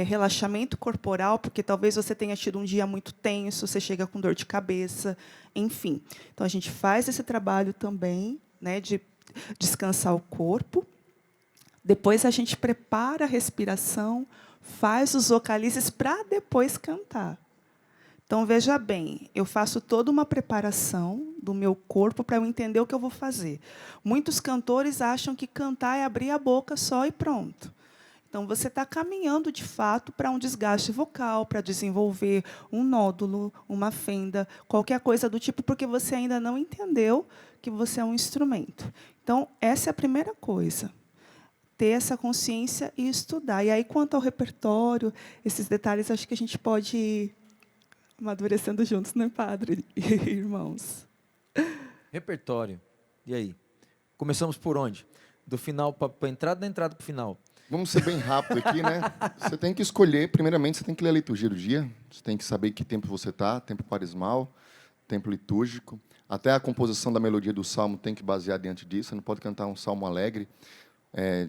relaxamento corporal, porque talvez você tenha tido um dia muito tenso, você chega com dor de cabeça, enfim. Então, a gente faz esse trabalho também, né, de descansar o corpo. Depois a gente prepara a respiração, faz os vocalizes para depois cantar. Então, veja bem, eu faço toda uma preparação do meu corpo para eu entender o que eu vou fazer. Muitos cantores acham que cantar é abrir a boca só e pronto. Então, você está caminhando, de fato, para um desgaste vocal, para desenvolver um nódulo, uma fenda, qualquer coisa do tipo, porque você ainda não entendeu que você é um instrumento. Então, essa é a primeira coisa. Ter essa consciência e estudar. E aí, quanto ao repertório, esses detalhes, acho que a gente pode ir amadurecendo juntos, né, padre e irmãos? Repertório. E aí? Começamos por onde? Do final para a entrada, da entrada para o final. Vamos ser bem rápido aqui, né? Você tem que escolher, primeiramente, você tem que ler a liturgia do dia, você tem que saber que tempo você está, tempo quaresmal, tempo litúrgico. Até a composição da melodia do salmo tem que basear diante disso, você não pode cantar um salmo alegre.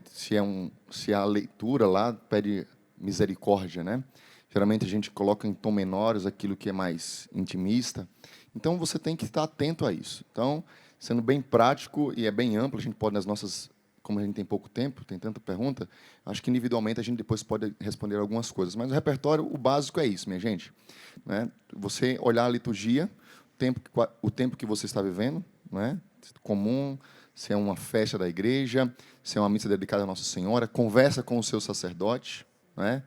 Se a leitura lá pede misericórdia, né? Geralmente a gente coloca em tom menores aquilo que é mais intimista. Então, você tem que estar atento a isso. Então, sendo bem prático e é bem amplo, a gente pode, nas nossas... Como a gente tem pouco tempo, tem tanta pergunta, acho que individualmente a gente depois pode responder algumas coisas. Mas o repertório, o básico é isso, minha gente. Né? Você olhar a liturgia, o tempo que você está vivendo, né? Comum, se é uma festa da igreja, se é uma missa dedicada a Nossa Senhora, conversa com o seu sacerdote, né?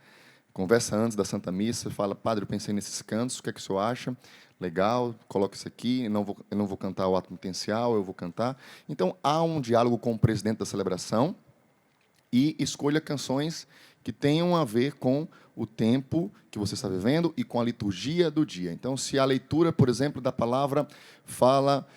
Conversa antes da Santa Missa, fala, padre, eu pensei nesses cantos, o que é que o senhor acha? Legal, coloca isso aqui, eu não vou cantar o ato penitencial, eu vou cantar. Então, há um diálogo com o presidente da celebração e escolha canções que tenham a ver com o tempo que você está vivendo e com a liturgia do dia. Então, se a leitura, por exemplo, da palavra fala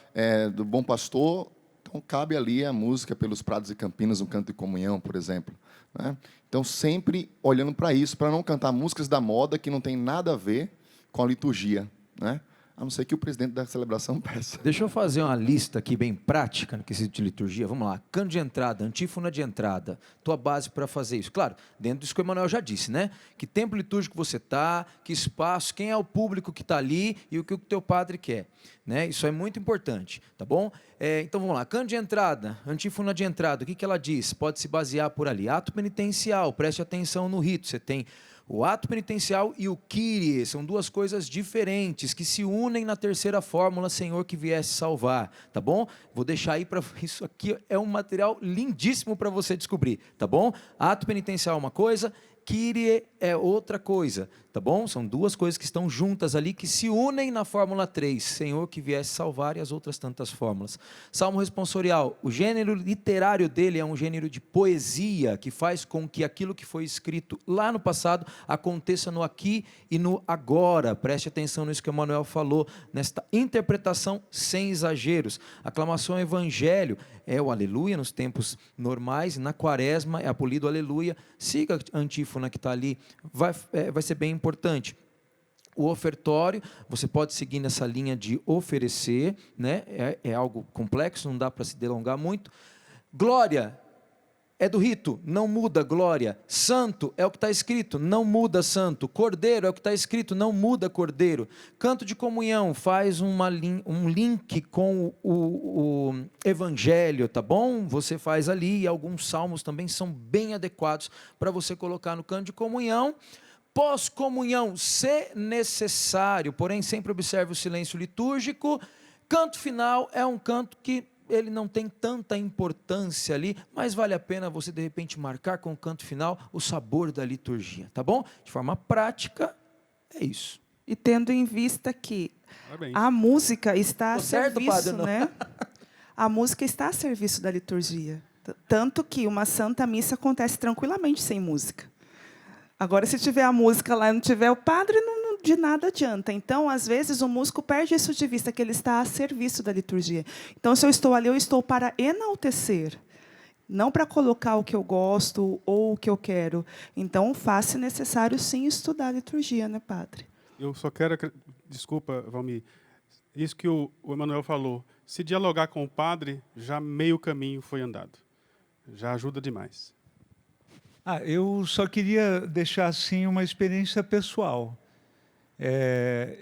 do bom pastor, então cabe ali a música Pelos Prados e Campinas, um canto de comunhão, por exemplo. Né? Então, sempre olhando para isso, para não cantar músicas da moda que não tem nada a ver com a liturgia, né? A não ser que o presidente da celebração peça. Deixa eu fazer uma lista aqui bem prática no quesito de liturgia. Vamos lá. Canto de entrada, antífona de entrada. Tua base para fazer isso. Claro, dentro disso que o Emanuel já disse, né? Que tempo litúrgico você está, que espaço, quem é o público que está ali e o que o teu padre quer. Né? Isso é muito importante, tá bom? Então vamos lá. Canto de entrada, antífona de entrada. O que ela diz? Pode se basear por ali. Ato penitencial, preste atenção no rito. Você tem o ato penitencial e o Kyrie, são duas coisas diferentes, que se unem na terceira fórmula, Senhor que viesse salvar, tá bom? Vou deixar aí para isso aqui, é um material lindíssimo para você descobrir, tá bom? Ato penitencial é uma coisa, Kyrie é outra coisa, tá bom? São duas coisas que estão juntas ali, que se unem na fórmula 3, Senhor que viesse salvar, e as outras tantas fórmulas. Salmo responsorial, o gênero literário dele é um gênero de poesia, que faz com que aquilo que foi escrito lá no passado aconteça no aqui e no agora. Preste atenção nisso que o Emanuel falou, nesta interpretação sem exageros. Aclamação ao evangelho é o aleluia nos tempos normais, na quaresma é apolido aleluia. Siga a antífona que está ali, vai ser bem importante. O ofertório, você pode seguir nessa linha de oferecer, né? É algo complexo, não dá para se delongar muito. Glória é do rito, não muda glória. Santo é o que está escrito, não muda santo. Cordeiro é o que está escrito, não muda cordeiro. Canto de comunhão faz um link com o evangelho, tá bom? Você faz ali, e alguns salmos também são bem adequados para você colocar no canto de comunhão. Pós-comunhão, se necessário, porém sempre observe o silêncio litúrgico. Canto final é um canto que ele não tem tanta importância ali, mas vale a pena você de repente marcar com o canto final o sabor da liturgia, tá bom? De forma prática, é isso. E tendo em vista que Parabéns. a música está a certo, serviço, padre, não? né? A música está a serviço da liturgia. Tanto que uma santa missa acontece tranquilamente sem música. Agora, se tiver a música lá e não tiver o padre, de nada adianta. Então, às vezes, o músico perde isso de vista, que ele está a serviço da liturgia. Então, se eu estou ali, eu estou para enaltecer, não para colocar o que eu gosto ou o que eu quero. Então, faz-se necessário, sim, estudar a liturgia, né, padre? Eu só quero... Desculpa, Valmir. Isso que o Emanuel falou. Se dialogar com o padre, já meio caminho foi andado. Já ajuda demais. Eu só queria deixar assim uma experiência pessoal.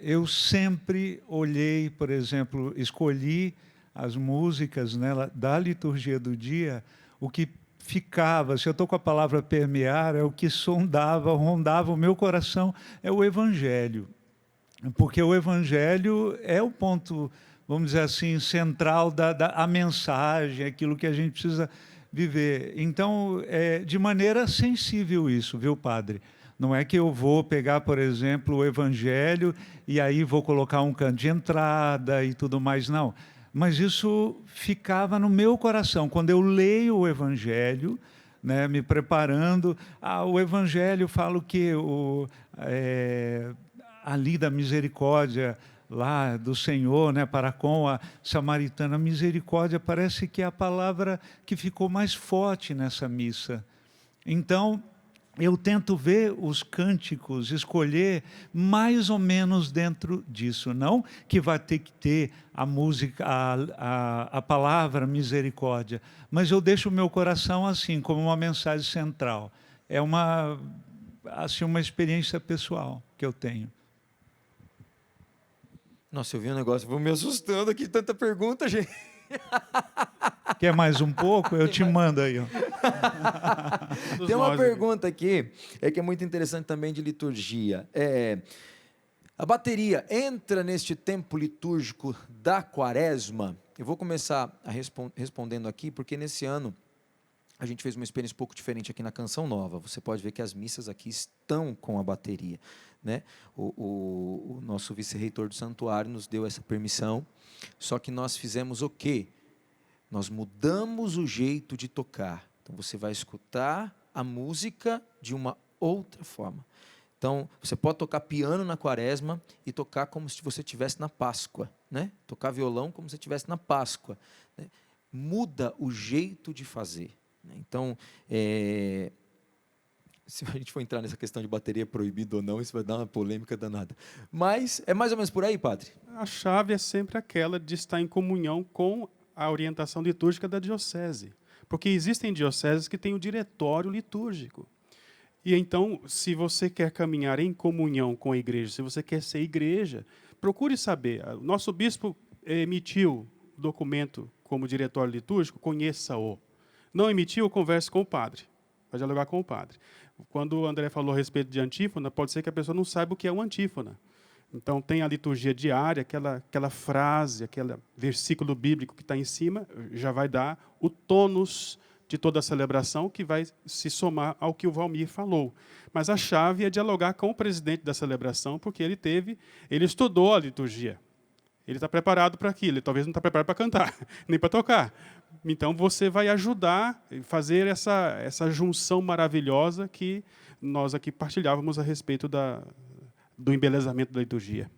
Eu sempre olhei, por exemplo, escolhi as músicas, né, da liturgia do dia, o que ficava, se eu estou com a palavra permear, é o que rondava o meu coração, é o Evangelho. Porque o Evangelho é o ponto, vamos dizer assim, central a mensagem, aquilo que a gente precisa viver. Então, de maneira sensível isso, viu, padre? Não é que eu vou pegar, por exemplo, o Evangelho e aí vou colocar um canto de entrada e tudo mais, não. Mas isso ficava no meu coração. Quando eu leio o Evangelho, né, me preparando, o Evangelho fala o quê? Ali da misericórdia lá do Senhor, né, para com a samaritana. Misericórdia parece que é a palavra que ficou mais forte nessa missa. Então, eu tento ver os cânticos, escolher mais ou menos dentro disso. Não que vai ter que ter a música, a palavra misericórdia, mas eu deixo o meu coração assim, como uma mensagem central. É uma experiência pessoal que eu tenho. Nossa, eu vi um negócio, vou me assustando aqui, tanta pergunta, gente. Quer mais um pouco? Eu te mando aí. Ó. Tem uma pergunta aqui, que é muito interessante também de liturgia. A bateria entra neste tempo litúrgico da Quaresma? Eu vou começar respondendo aqui, porque nesse ano a gente fez uma experiência um pouco diferente aqui na Canção Nova. Você pode ver que as missas aqui estão com a bateria, né? O nosso vice-reitor do santuário nos deu essa permissão, só que nós fizemos o quê? Nós mudamos o jeito de tocar. Então, você vai escutar a música de uma outra forma. Então, você pode tocar piano na Quaresma e tocar como se você estivesse na Páscoa, né? Tocar violão como se estivesse na Páscoa, né? Muda o jeito de fazer. Então, se a gente for entrar nessa questão de bateria proibida ou não, isso vai dar uma polêmica danada. Mas é mais ou menos por aí, padre? A chave é sempre aquela de estar em comunhão com a orientação litúrgica da diocese. Porque existem dioceses que têm o diretório litúrgico. E então, se você quer caminhar em comunhão com a igreja, se você quer ser igreja, procure saber. O nosso bispo emitiu o documento como diretório litúrgico, conheça-o. Não emitiu, converse com o padre. Vai dialogar com o padre. Quando o André falou a respeito de antífona, pode ser que a pessoa não saiba o que é uma antífona. Então, tem a liturgia diária, aquela frase, aquele versículo bíblico que está em cima, já vai dar o tônus de toda a celebração, que vai se somar ao que o Valmir falou. Mas a chave é dialogar com o presidente da celebração, porque ele estudou a liturgia. Ele está preparado para aquilo, ele talvez não está preparado para cantar, nem para tocar. Então, você vai ajudar a fazer essa junção maravilhosa que nós aqui partilhávamos a respeito do embelezamento da liturgia.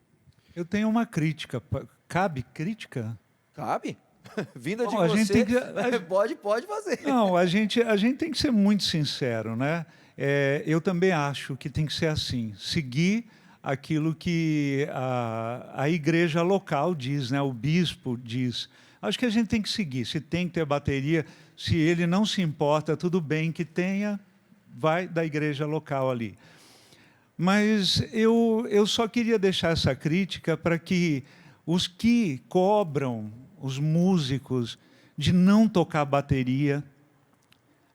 Eu tenho uma crítica. Cabe crítica? Cabe. Vinda de Bom, você, pode fazer. Não, a gente tem que ser muito sincero, né? Eu também acho que tem que ser assim, seguir aquilo que a igreja local diz, né? O bispo diz. Acho que a gente tem que seguir. Se tem que ter bateria, se ele não se importa, tudo bem que tenha, vai da igreja local ali. Mas eu só queria deixar essa crítica para que os que cobram os músicos de não tocar bateria,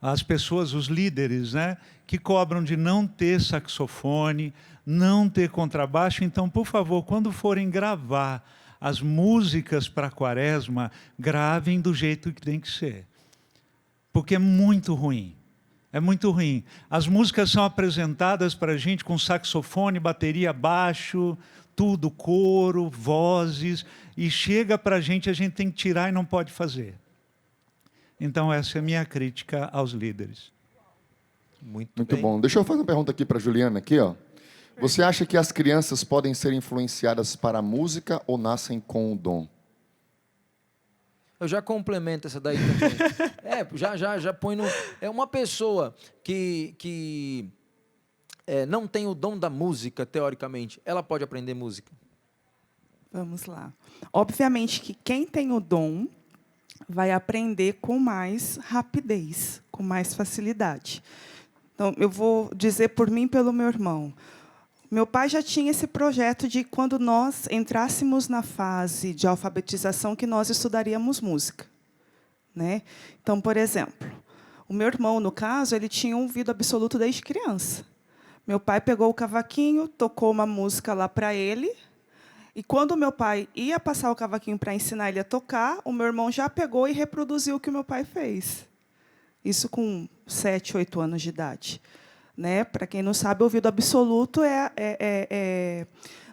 as pessoas, os líderes, né, que cobram de não ter saxofone, não ter contrabaixo, então, por favor, quando forem gravar as músicas para a Quaresma, gravem do jeito que tem que ser. Porque é muito ruim. É muito ruim. As músicas são apresentadas para a gente com saxofone, bateria, baixo, tudo, coro, vozes, e chega para a gente tem que tirar e não pode fazer. Então, essa é a minha crítica aos líderes. Muito bom. Deixa eu fazer uma pergunta aqui para a Juliana. Aqui, ó. Você acha que as crianças podem ser influenciadas para a música ou nascem com o dom? Eu já complemento essa daí também. Já põe no... É uma pessoa que não tem o dom da música, teoricamente, ela pode aprender música? Vamos lá. Obviamente que quem tem o dom vai aprender com mais rapidez, com mais facilidade. Então, eu vou dizer por mim e pelo meu irmão. Meu pai já tinha esse projeto de, quando nós entrássemos na fase de alfabetização, que nós estudaríamos música, né? Então, por exemplo, O meu irmão, no caso, ele tinha um ouvido absoluto desde criança. Meu pai pegou o cavaquinho, tocou uma música lá para ele, e quando o meu pai ia passar o cavaquinho para ensinar ele a tocar, o meu irmão já pegou e reproduziu o que o meu pai fez. Isso com 7, 8 anos de idade. Né? Para quem não sabe, o ouvido absoluto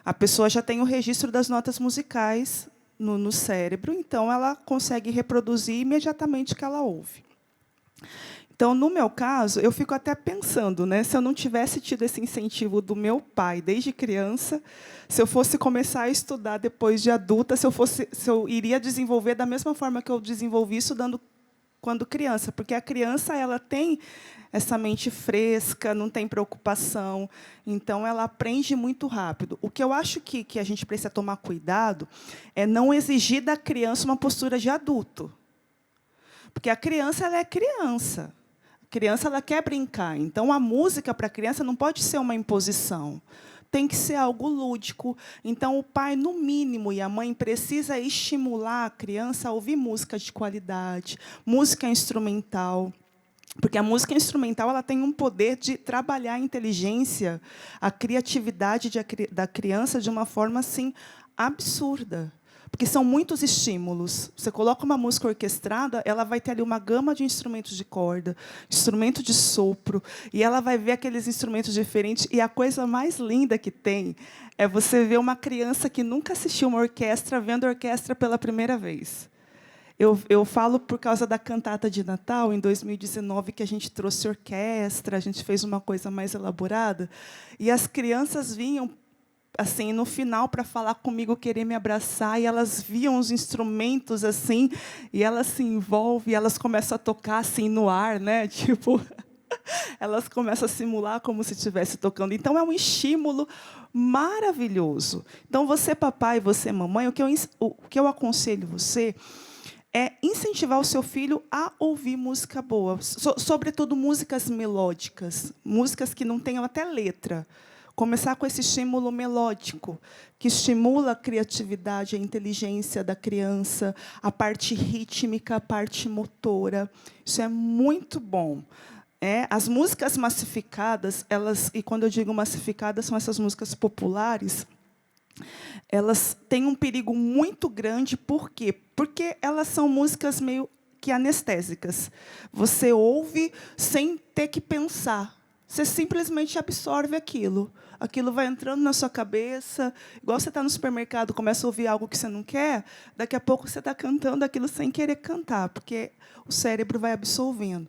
a pessoa já tem o registro das notas musicais no cérebro, então ela consegue reproduzir imediatamente o que ela ouve. Então, no meu caso, eu fico até pensando, né, se eu não tivesse tido esse incentivo do meu pai desde criança, se eu fosse começar a estudar depois de adulta, se eu iria desenvolver da mesma forma que eu desenvolvi estudando quando criança, porque a criança ela tem essa mente fresca, não tem preocupação, então ela aprende muito rápido. O que eu acho que a gente precisa tomar cuidado é não exigir da criança uma postura de adulto. Porque a criança ela é criança. A criança ela quer brincar. Então, a música para a criança não pode ser uma imposição. Tem que ser algo lúdico. Então, o pai, no mínimo, e a mãe precisa estimular a criança a ouvir música de qualidade, música instrumental. Porque a música instrumental ela tem um poder de trabalhar a inteligência, a criatividade da criança de uma forma assim, absurda. Porque são muitos estímulos. Você coloca uma música orquestrada, ela vai ter ali uma gama de instrumentos de corda, instrumento de sopro, e ela vai ver aqueles instrumentos diferentes. E a coisa mais linda que tem é você ver uma criança que nunca assistiu uma orquestra vendo a orquestra pela primeira vez. Eu falo por causa da cantata de Natal, em 2019, que a gente trouxe orquestra, a gente fez uma coisa mais elaborada, e as crianças vinham assim, no final, para falar comigo, querer me abraçar, e elas viam os instrumentos assim, e elas se envolvem, e elas começam a tocar assim no ar, né? Tipo, elas começam a simular como se estivesse tocando. Então é um estímulo maravilhoso. Então você, papai, você, mamãe, o que eu aconselho você é incentivar o seu filho a ouvir música boa, sobretudo músicas melódicas, músicas que não tenham até letra. Começar com esse estímulo melódico, que estimula a criatividade, a inteligência da criança, a parte rítmica, a parte motora. Isso é muito bom. As músicas massificadas, e quando eu digo massificadas, são essas músicas populares, elas têm um perigo muito grande. Por quê? Porque elas são músicas meio que anestésicas. Você ouve sem ter que pensar. Você simplesmente absorve aquilo. Aquilo vai entrando na sua cabeça. Igual você está no supermercado, começa a ouvir algo que você não quer, daqui a pouco você está cantando aquilo sem querer cantar, porque o cérebro vai absorvendo.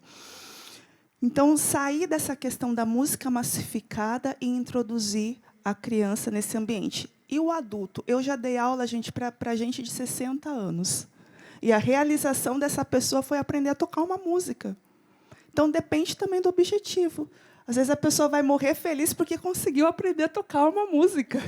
Então, sair dessa questão da música massificada e introduzir a criança nesse ambiente. E o adulto? Eu já dei aula, gente, para gente de 60 anos. E a realização dessa pessoa foi aprender a tocar uma música. Então, depende também do objetivo. Às vezes, a pessoa vai morrer feliz porque conseguiu aprender a tocar uma música.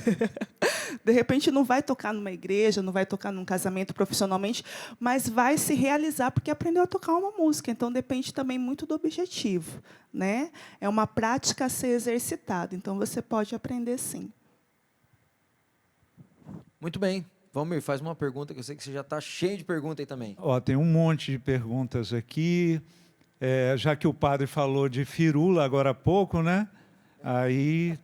De repente, não vai tocar numa igreja, não vai tocar num casamento profissionalmente, mas vai se realizar porque aprendeu a tocar uma música. Então, depende também muito do objetivo, né? É uma prática a ser exercitada. Então, você pode aprender, sim. Muito bem. Valmir, faz uma pergunta, que eu sei que você já está cheio de perguntas aí também. Tem um monte de perguntas aqui. Já que o padre falou de firula agora há pouco, né? Aí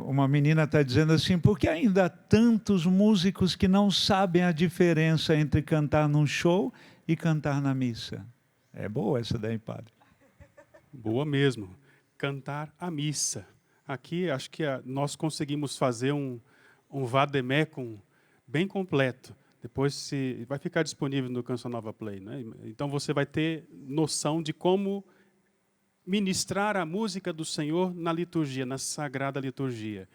uma menina está dizendo assim: por que ainda há tantos músicos que não sabem a diferença entre cantar num show e cantar na missa? É boa essa daí, padre. Boa mesmo. Cantar a missa. Aqui, acho que nós conseguimos fazer um vademecum bem completo. Depois vai ficar disponível no Canção Nova Play, né? Então você vai ter noção de como ministrar a música do Senhor na liturgia, na sagrada liturgia.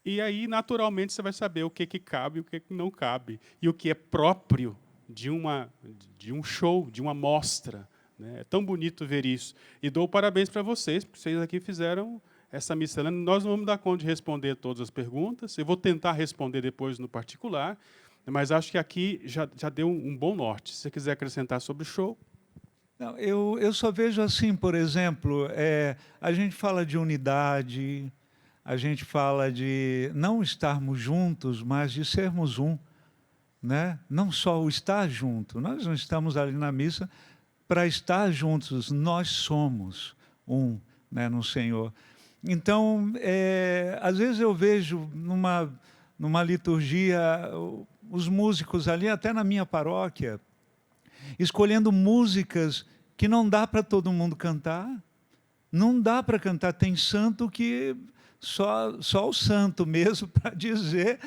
E aí, naturalmente, você vai saber o que cabe e o que não cabe. E o que é próprio de um show, de uma mostra. Né? É tão bonito ver isso. E dou parabéns para vocês, porque vocês aqui fizeram essa miscelânea. Nós não vamos dar conta de responder todas as perguntas. Eu vou tentar responder depois no particular. Mas acho que aqui já deu um bom norte. Se você quiser acrescentar sobre o show. Não, eu só vejo assim, por exemplo, a gente fala de unidade, a gente fala de não estarmos juntos, mas de sermos um. Né? Não só o estar junto. Nós não estamos ali na missa para estar juntos. Nós somos um, né, no Senhor. Então, às vezes eu vejo numa liturgia os músicos ali, até na minha paróquia, escolhendo músicas que não dá para todo mundo cantar. Não dá para cantar. Tem santo que só o santo mesmo para dizer,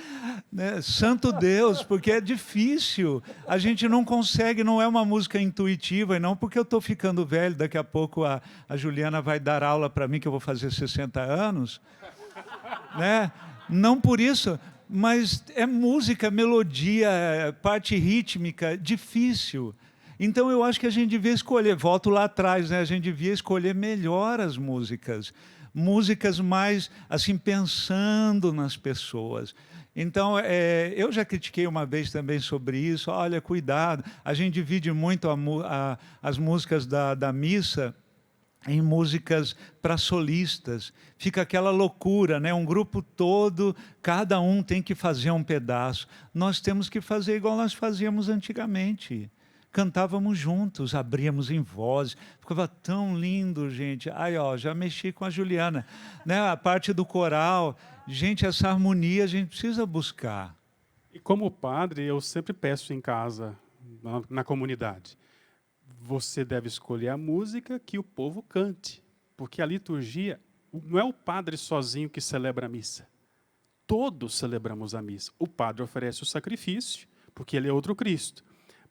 né, Santo Deus, porque é difícil. A gente não consegue, não é uma música intuitiva, e não porque eu estou ficando velho, daqui a pouco a Juliana vai dar aula para mim, que eu vou fazer 60 anos. Né? Não por isso, mas é música, melodia, parte rítmica, difícil. Então, eu acho que a gente devia escolher, volto lá atrás, né? A gente devia escolher melhor as músicas. Músicas mais, assim, pensando nas pessoas. Então, eu já critiquei uma vez também sobre isso. Olha, cuidado, a gente divide muito as músicas da missa em músicas para solistas. Fica aquela loucura, né? Um grupo todo, cada um tem que fazer um pedaço. Nós temos que fazer igual nós fazíamos antigamente. Cantávamos juntos, abríamos em voz, ficava tão lindo, gente. Aí, ó, já mexi com a Juliana, né? A parte do coral, gente, essa harmonia a gente precisa buscar. E como padre, eu sempre peço em casa, na comunidade, você deve escolher a música que o povo cante, porque a liturgia não é o padre sozinho que celebra a missa. Todos celebramos a missa. O padre oferece o sacrifício, porque ele é outro Cristo.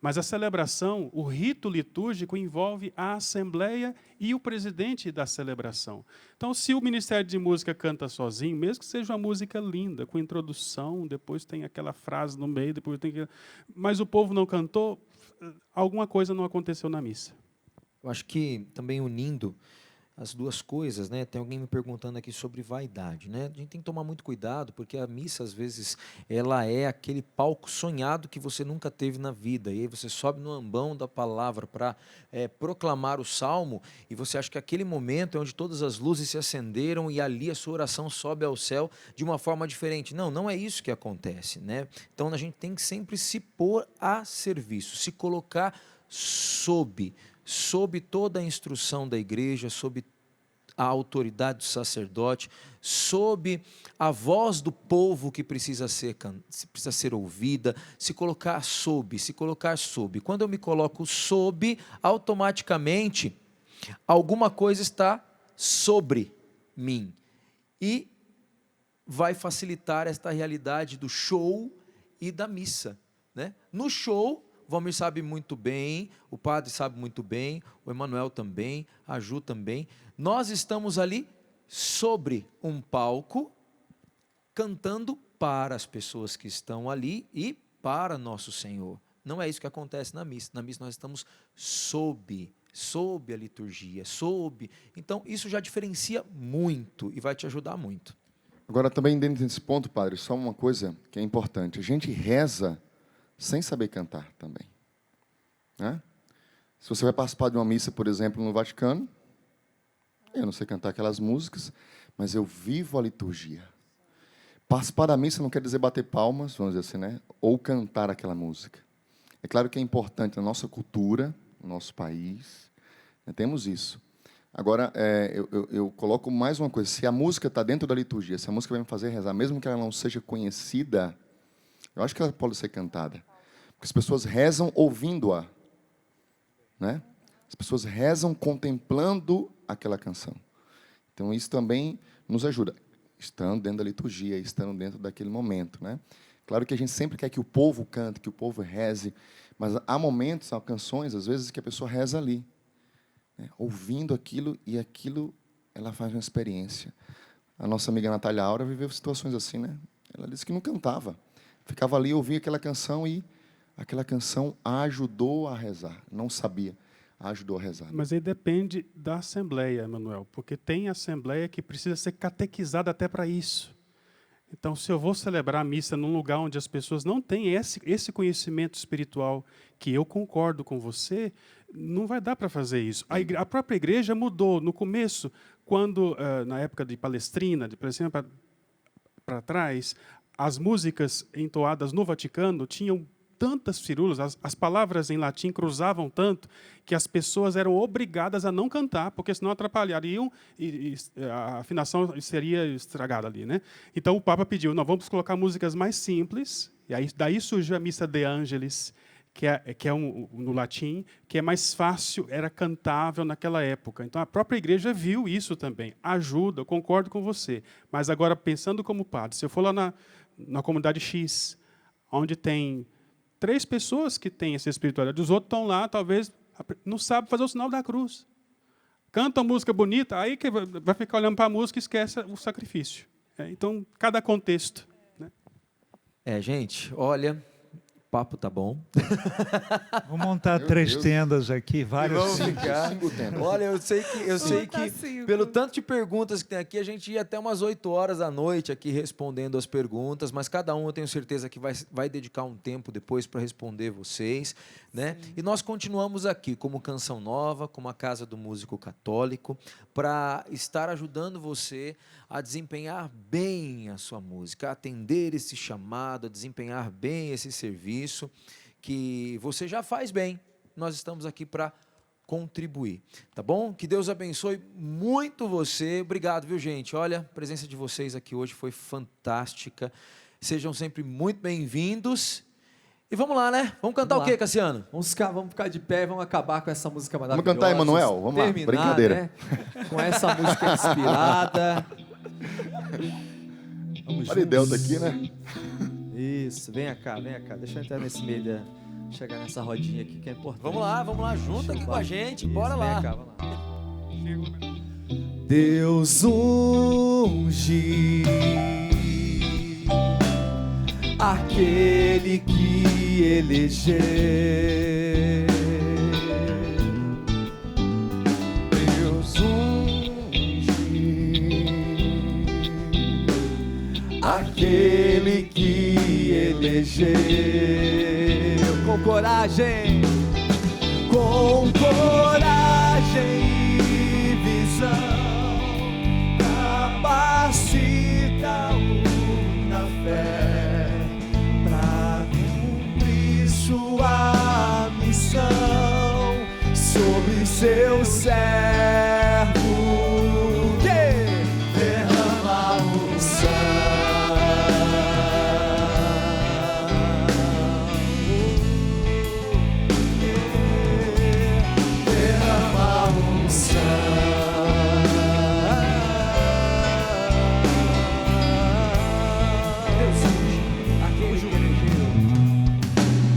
Mas a celebração, o rito litúrgico envolve a assembleia e o presidente da celebração. Então, se o Ministério de Música canta sozinho, mesmo que seja uma música linda, com introdução, depois tem aquela frase no meio, depois tem que... mas o povo não cantou, alguma coisa não aconteceu na missa. Eu acho que também unindo as duas coisas, né? Tem alguém me perguntando aqui sobre vaidade, né? A gente tem que tomar muito cuidado, porque a missa, às vezes, ela é aquele palco sonhado que você nunca teve na vida. E aí você sobe no ambão da palavra para proclamar o salmo, e você acha que aquele momento é onde todas as luzes se acenderam e ali a sua oração sobe ao céu de uma forma diferente. Não, não é isso que acontece, né? Então a gente tem que sempre se pôr a serviço, se colocar sob toda a instrução da igreja, sob a autoridade do sacerdote, sob a voz do povo que precisa ser ouvida, se colocar sob. Quando eu me coloco sob, automaticamente alguma coisa está sobre mim. E vai facilitar esta realidade do show e da missa, né? No show, o Valmir sabe muito bem, o padre sabe muito bem, o Emanuel também, a Ju também. Nós estamos ali sobre um palco, cantando para as pessoas que estão ali e para nosso Senhor. Não é isso que acontece na missa. Na missa nós estamos sob a liturgia, Então, isso já diferencia muito e vai te ajudar muito. Agora, também dentro desse ponto, padre, só uma coisa que é importante. A gente reza sem saber cantar também, né? Se você vai participar de uma missa, por exemplo, no Vaticano, eu não sei cantar aquelas músicas, mas eu vivo a liturgia. Participar da missa não quer dizer bater palmas, vamos dizer assim, né? Ou cantar aquela música. É claro que é importante na nossa cultura, no nosso país, né? Temos isso. Agora, eu coloco mais uma coisa. Se a música está dentro da liturgia, se a música vai me fazer rezar, mesmo que ela não seja conhecida, eu acho que ela pode ser cantada. Porque as pessoas rezam ouvindo-a, né? As pessoas rezam contemplando aquela canção. Então, isso também nos ajuda. Estando dentro da liturgia, estando dentro daquele momento, né? Claro que a gente sempre quer que o povo cante, que o povo reze, mas há momentos, há canções, às vezes, que a pessoa reza ali, né? Ouvindo aquilo, e aquilo ela faz uma experiência. A nossa amiga Natália Aura viveu situações assim, né? Ela disse que não cantava. Ficava ali, ouvia aquela canção e aquela canção a ajudou a rezar. Não sabia, a ajudou a rezar. Mas aí depende da assembleia, Emanuel, porque tem assembleia que precisa ser catequizada até para isso. Então, se eu vou celebrar a missa num lugar onde as pessoas não têm esse conhecimento espiritual, que eu concordo com você, não vai dar para fazer isso. A própria igreja mudou. No começo, quando, na época de Palestrina para trás, as músicas entoadas no Vaticano tinham tantas firulas, as palavras em latim cruzavam tanto, que as pessoas eram obrigadas a não cantar, porque senão atrapalhariam e a afinação seria estragada ali, né? Então o Papa pediu, não, vamos colocar músicas mais simples, e aí daí surgiu a Missa de Angelis, que é no latim, que é mais fácil, era cantável naquela época. Então, a própria igreja viu isso também. Ajuda, eu concordo com você. Mas agora, pensando como padre, se eu for lá na comunidade X, onde tem 3 pessoas que têm essa espiritualidade, os outros estão lá, talvez, não sabem fazer o sinal da cruz. Canta uma música bonita, aí que vai ficar olhando para a música e esquece o sacrifício. Então, cada contexto. Né? Gente, olha... O papo tá bom. Vou montar 3 tendas aqui, várias. Vamos ficar. Olha, eu sei que pelo tanto de perguntas que tem aqui, a gente ia até umas 8 horas da noite aqui respondendo as perguntas, mas cada um eu tenho certeza que vai dedicar um tempo depois para responder vocês, né? E nós continuamos aqui como Canção Nova, como a Casa do Músico Católico, para estar ajudando você a desempenhar bem a sua música, a atender esse chamado, a desempenhar bem esse serviço que você já faz bem. Nós estamos aqui para contribuir, tá bom? Que Deus abençoe muito você. Obrigado, viu, gente? Olha, a presença de vocês aqui hoje foi fantástica. Sejam sempre muito bem-vindos. E vamos lá, né? Vamos cantar o quê, Cassiano? Vamos ficar de pé, vamos acabar com essa música maravilhosa. Vamos cantar, Emanuel? Vamos lá, brincadeira. Né? Com essa música inspirada. Vamos Olha Delta aqui, né? Isso, vem cá. Deixa eu entrar nesse meio, chegar nessa rodinha aqui que é importante. Vamos lá, junta aqui com a gente, bora lá. Cá, vamos lá. Deus unge aquele que elegeu. Deus unge aquele que elegeu. Com coragem e visão, capacita-o na fé pra cumprir sua missão sobre seu servo. Derrama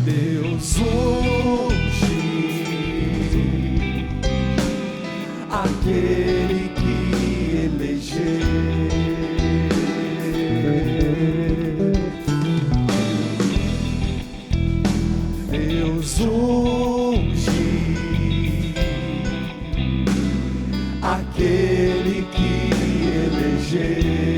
Deus unge aquele que elegeu. Deus unge aquele que elegeu.